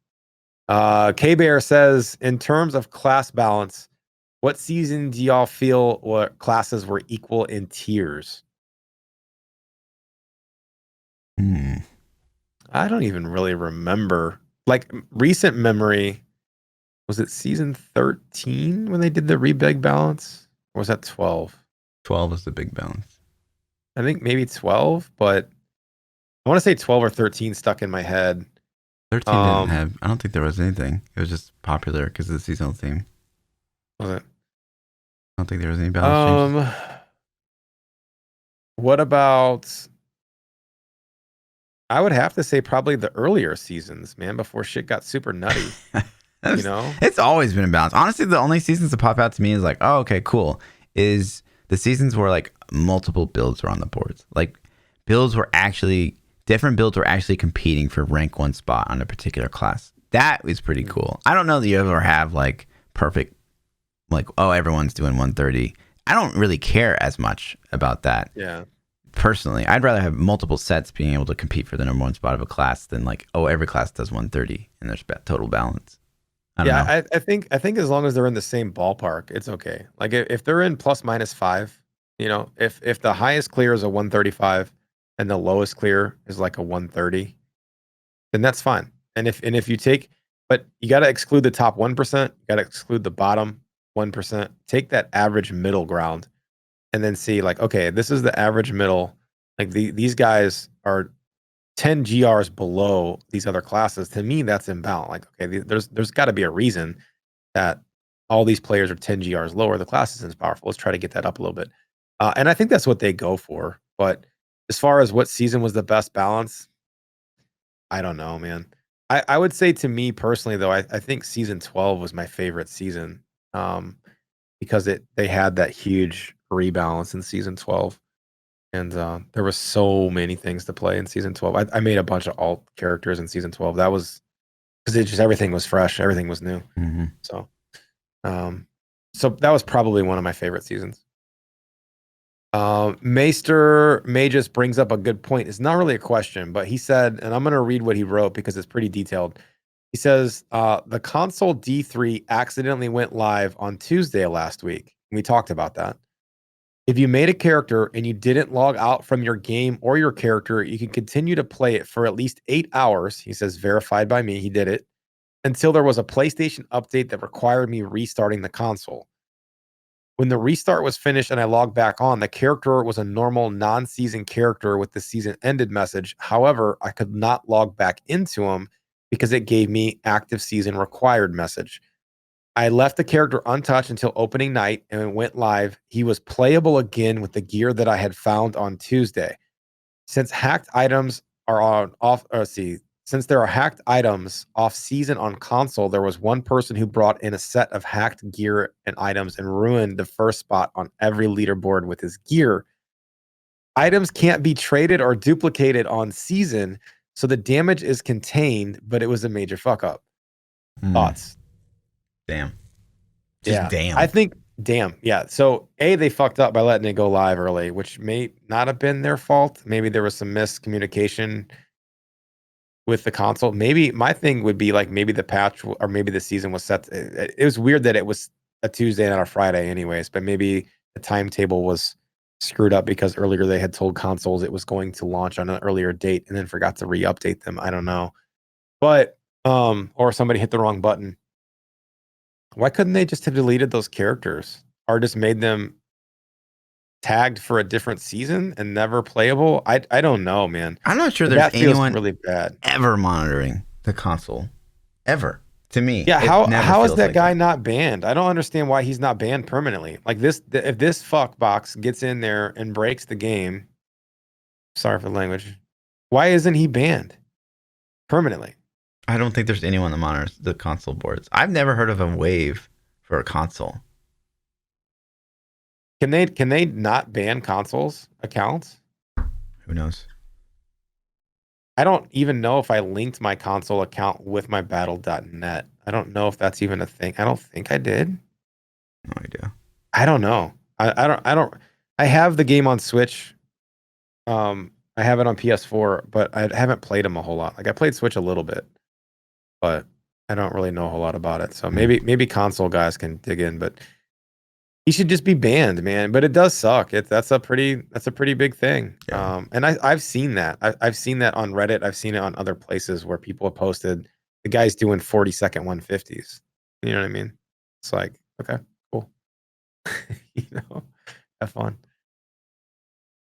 K-Bear says, in terms of class balance, what season do y'all feel what classes were equal in tiers? I don't even really remember. Like recent memory, was it season 13 when they did the rebig balance? Or was that 12? 12 was the big balance. I think maybe 12, but I want to say 12 or 13 stuck in my head. 13 didn't have, I don't think there was anything. It was just popular because of the seasonal theme. Was it? I don't think there was any balance changes. What about, I would have to say probably the earlier seasons, man, before shit got super nutty. You know? It's always been a balance. Honestly, the only seasons that pop out to me is like, oh, okay, cool. Is the seasons where like multiple builds were on the boards. Like different builds were actually competing for rank 1 spot on a particular class. That is pretty cool. I don't know that you ever have like perfect, like, oh, everyone's doing 130. I don't really care as much about that. Yeah. personally, I'd rather have multiple sets being able to compete for the number one spot of a class than like, oh, every class does 130 and there's total balance. I don't know. I think as long as they're in the same ballpark, it's okay. Like if they're in plus minus 5, if the highest clear is a 135 and the lowest clear is like a 130, then that's fine. And if you take, but you got to exclude the top 1%, you got to exclude the bottom 1%, take that average middle ground, and then see like, okay, this is the average middle. Like these guys are 10 GRs below these other classes. To me, that's imbalance. Like, okay, there's got to be a reason that all these players are 10 GRs lower. The class isn't as powerful. Let's try to get that up a little bit. And I think that's what they go for. But as far as what season was the best balance, I don't know, man. I would say to me personally, though, I think season 12 was my favorite season because they had that huge rebalance in season 12. And there was so many things to play in season 12. I made a bunch of alt characters in season 12. That was because everything was fresh, everything was new. Mm-hmm. So that was probably one of my favorite seasons. Maester Magus brings up a good point. It's not really a question, but he said, and I'm going to read what he wrote because it's pretty detailed. He says, the console D3 accidentally went live on Tuesday last week. We talked about that. If you made a character and you didn't log out from your game or your character, you can continue to play it for at least 8 hours. He says, verified by me, he did it, until there was a PlayStation update that required me restarting the console. When the restart was finished and I logged back on, the character was a normal non-season character with the season ended message. However, I could not log back into him because it gave me active season required message. I left the character untouched until opening night and it went live. He was playable again with the gear that I had found on Tuesday. Since hacked items are since there are hacked items off season on console, there was one person who brought in a set of hacked gear and items and ruined the first spot on every leaderboard with his gear. Items can't be traded or duplicated on season, so the damage is contained, but it was a major fuck up. Thoughts? Damn. Damn. I think damn. Yeah. So they fucked up by letting it go live early, which may not have been their fault. Maybe there was some miscommunication with the console. Maybe my thing would be like maybe the patch or maybe the season was set. It was weird that it was a Tuesday, not a Friday anyways, but maybe the timetable was screwed up because earlier they had told consoles it was going to launch on an earlier date and then forgot to re-update them. I don't know. But or somebody hit the wrong button. Why couldn't they just have deleted those characters or just made them tagged for a different season and never playable? I don't know, man. I'm not sure there's anyone really bad ever monitoring the console ever. To me, yeah. How is that guy not banned? I don't understand why he's not banned permanently. Like this, if this fuck box gets in there and breaks the game, sorry for the language, why isn't he banned permanently? I don't think there's anyone that monitors the console boards. I've never heard of a wave for a console. Can they not ban consoles accounts? Who knows? I don't even know if I linked my console account with my battle.net. I don't know if that's even a thing. I don't think I did. No idea. I don't know. I have the game on Switch. I have it on PS4, but I haven't played them a whole lot. Like I played Switch a little bit, but I don't really know a whole lot about it. So maybe console guys can dig in, but he should just be banned, man. But it does suck. That's a pretty big thing. Yeah. And I've seen that. I've seen that on Reddit. I've seen it on other places where people have posted the guy's doing 40-second 150s. You know what I mean? It's like, okay, cool. Have fun.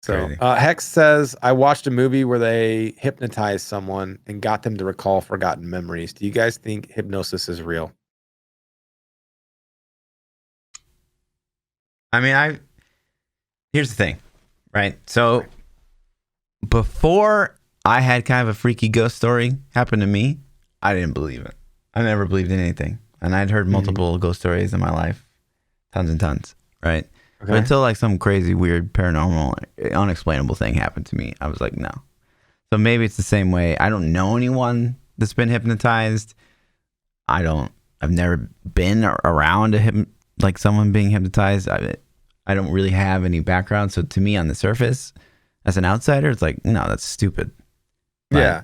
So Hex says, I watched a movie where they hypnotized someone and got them to recall forgotten memories. Do you guys think hypnosis is real? I mean, here's the thing, right? So before I had kind of a freaky ghost story happen to me, I didn't believe it. I never believed in anything. And I'd heard multiple ghost stories in my life, tons and tons, right? Okay. But until like some crazy, weird, paranormal, unexplainable thing happened to me, I was like, no. So maybe it's the same way. I don't know anyone that's been hypnotized. I've never been around someone being hypnotized. I don't really have any background. So to me, on the surface, as an outsider, it's like, no, that's stupid. But, yeah.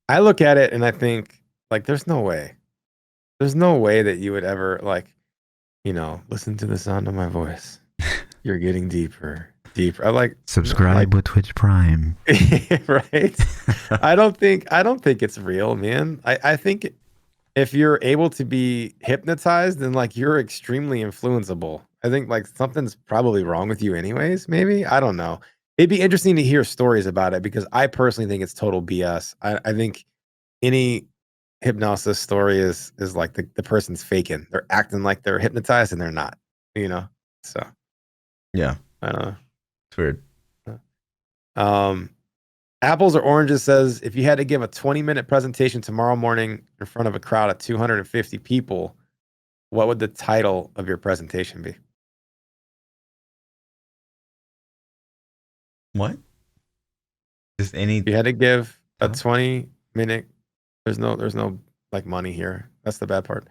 I look at it and I think, like, there's no way. There's no way that you would ever, like, listen to the sound of my voice. You're getting deeper. I like subscribe with Twitch Prime. Right? I don't think it's real, man. I think if you're able to be hypnotized, then like you're extremely influenceable. I think like something's probably wrong with you anyways, maybe. I don't know. It'd be interesting to hear stories about it because I personally think it's total BS. I think any hypnosis story is like the person's faking. They're acting like they're hypnotized and they're not, So yeah. I don't know. It's weird. Apples or oranges says, if you had to give a 20-minute presentation tomorrow morning in front of a crowd of 250 people, what would the title of your presentation be? What? Just any. If you had to give a 20-minute, there's no like money here. That's the bad part.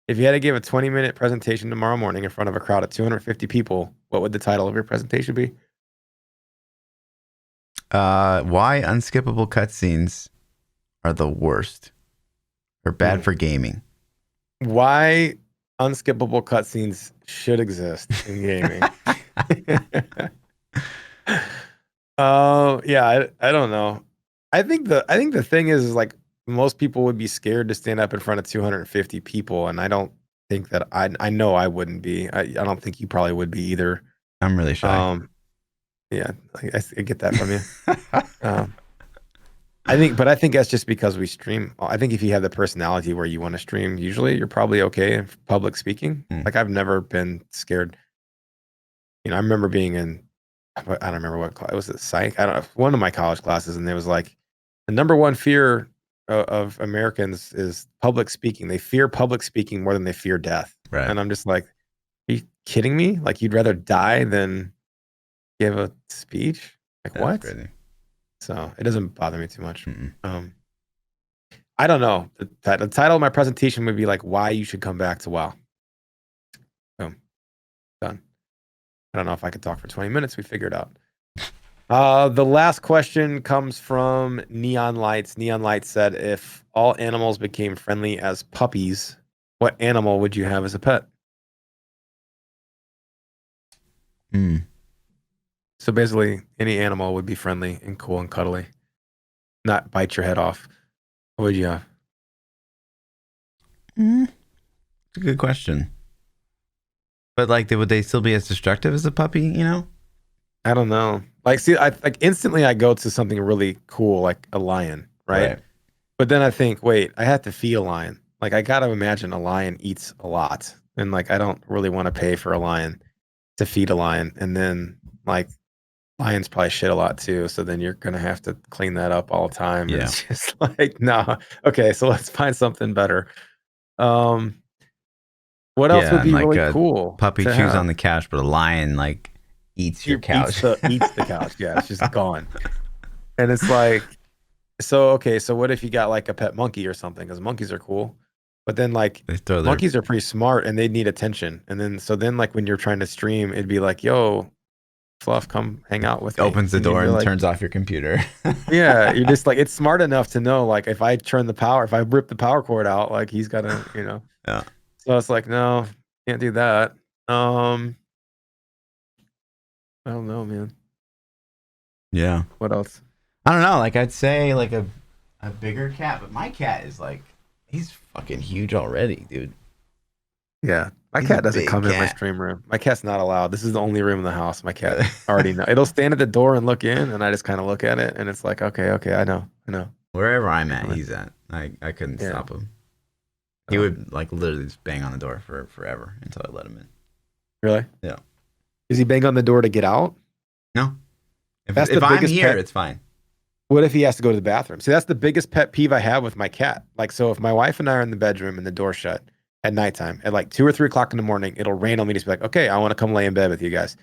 If you had to give a 20-minute presentation tomorrow morning in front of a crowd of 250 people, what would the title of your presentation be? Why unskippable cutscenes are the worst or bad for gaming. Why unskippable cutscenes should exist in gaming. Yeah, I don't know. I think the thing is like most people would be scared to stand up in front of 250 people, and I don't think that I know I wouldn't be. I don't think you probably would be either. I'm really shy. Yeah, I get that from you. I think that's just because we stream. I think if you have the personality where you want to stream, usually you're probably okay in public speaking. Like I've never been scared. I remember being in, I don't remember what class, was it psych? I don't know, one of my college classes, and there was like the number one fear of Americans is public speaking. They fear public speaking more than they fear death. Right. And I'm just like, are you kidding me? Like you'd rather die than give a speech? Like That's what? crazy. So it doesn't bother me too much. I don't know. The title of my presentation would be like, why you should come back to WoW. Boom. Done. I don't know if I could talk for 20 minutes. We figured out. The last question comes from Neon Lights. Neon Lights said, if all animals became friendly as puppies, what animal would you have as a pet? So basically, any animal would be friendly and cool and cuddly, not bite your head off. What would you have? It's a good question. But like, would they still be as destructive as a puppy? I don't know. Like, see, I like instantly I go to something really cool, like a lion, right? But then I think, wait, I have to feed a lion. Like, I gotta imagine a lion eats a lot, and like, I don't really want to pay for a lion to feed a lion, and then like, lions probably shit a lot too. So then you're gonna have to clean that up all the time. Yeah. It's just like, no. Okay, so let's find something better. What else would be like really cool? Puppy chews on the couch, but a lion like eats your couch. Eats the couch. Yeah, it's just gone. And it's like, so okay, so what if you got like a pet monkey or something? Because monkeys are cool, but then like monkeys are pretty smart and they need attention. And then like when you're trying to stream, it'd be like, yo, Fluff, come hang out with me. Opens the door and like, turns off your computer. Yeah, you're just like, it's smart enough to know like if I rip the power cord out, like he's gotta, Yeah. So it's like, no, can't do that. I don't know, man. Yeah. What else? I don't know. Like I'd say like a bigger cat, but my cat is like, he's fucking huge already, dude. Yeah. My cat doesn't come in my stream room. My cat's not allowed. This is the only room in the house. My cat already know. It'll stand at the door and look in, and I just kind of look at it, and it's like, okay, I know. Wherever I'm at, he's at. I couldn't stop him. He would like literally just bang on the door for forever until I let him in. Really? Yeah. Does he bang on the door to get out? No. If I'm here, it's fine. What if he has to go to the bathroom? See, that's the biggest pet peeve I have with my cat. Like, so if my wife and I are in the bedroom and the door shut at nighttime, at like 2 or 3 o'clock in the morning, it'll randomly just be like, okay, I want to come lay in bed with you guys.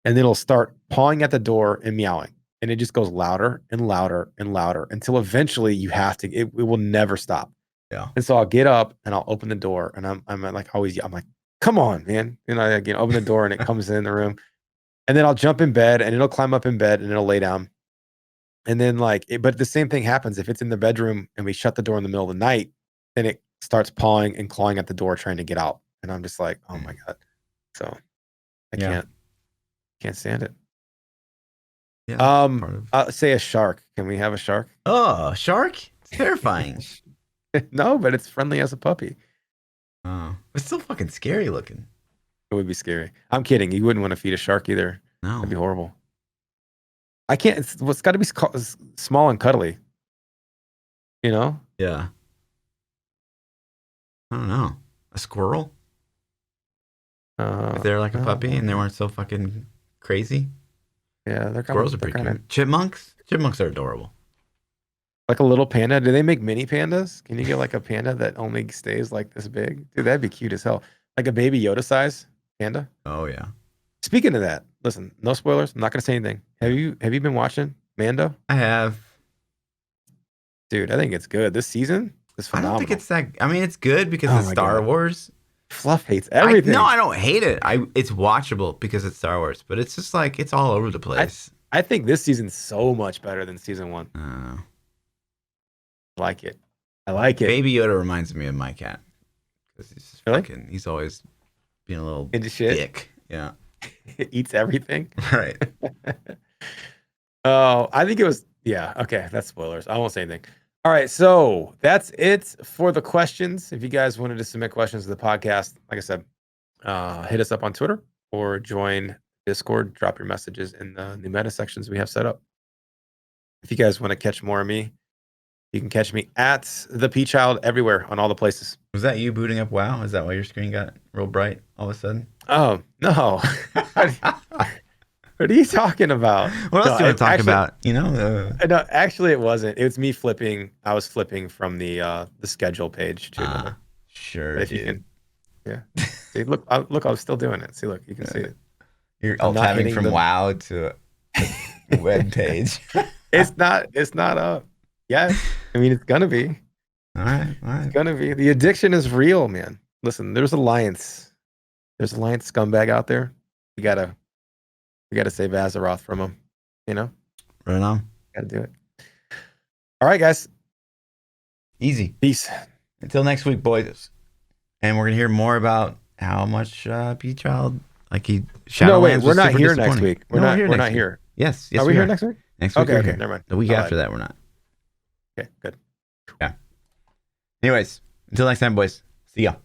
And then it'll start pawing at the door and meowing. And it just goes louder and louder and louder until eventually you have to, it will never stop. Yeah. And so I'll get up and I'll open the door and I'm like always, I'm like, come on, man. And I open the door and it comes in the room. And then I'll jump in bed and it'll climb up in bed and it'll lay down. And then but the same thing happens if it's in the bedroom and we shut the door in the middle of the night, then it starts pawing and clawing at the door trying to get out. And I'm just like, oh my God. So I can't stand it. Yeah. Say a shark. Can we have a shark? Oh, shark? It's terrifying. No, but it's friendly as a puppy. Oh, it's still fucking scary looking. It would be scary. I'm kidding. You wouldn't want to feed a shark either. No, that'd be horrible. I can't. It's got to be small and cuddly. You know? Yeah. I don't know. A squirrel? If they're like a puppy and they weren't so fucking crazy. Yeah, they're squirrels are pretty cute. Chipmunks? Chipmunks are adorable. Like a little panda. Do they make mini pandas? Can you get like a panda that only stays like this big? Dude, that'd be cute as hell. Like a baby Yoda size panda. Oh yeah. Speaking of that, listen, no spoilers. I'm not gonna say anything. Have you been watching Mando? I have. Dude, I think it's good. This season is phenomenal. I don't think it's that. I mean, it's good because it's Star Wars. Fluff hates everything. No, I don't hate it. It's watchable because it's Star Wars, but it's just like it's all over the place. I think this season's so much better than season 1. I like it. I like it. Baby Yoda reminds me of my cat because he's just fucking. He's always being a little into shit. Dick. Yeah, it eats everything. Right. Oh, I think it was. Yeah. Okay, that's spoilers. I won't say anything. All right, so that's it for the questions. If you guys wanted to submit questions to the podcast, like I said, hit us up on Twitter or join Discord. Drop your messages in the new meta sections we have set up. If you guys want to catch more of me, you can catch me at ThaPChild everywhere on all the places. Was that you booting up WoW? Is that why your screen got real bright all of a sudden? Oh, no. What are you talking about? What else do you want to talk about? You know? No, actually, it wasn't. It was me flipping. I was flipping from the schedule page to sure. If you can, yeah. See, look, I was still doing it. See, look, you can see it. You're alt-tabbing from WoW to a web page. It's not up yet. I mean, it's gonna be. All right. It's gonna be. The addiction is real, man. Listen, there's Alliance scumbag out there. We gotta save Azeroth from him. You know? Right on. Gotta do it. All right, guys. Easy. Peace. Until next week, boys. And we're gonna hear more about how much PChild Shadowlands. No, wait, we're not here next week. We're not here. Yes. Are we here next week? Next week. Okay, never mind. The week after that, we're not. Okay, good. Yeah. Anyways, until next time, boys. See ya.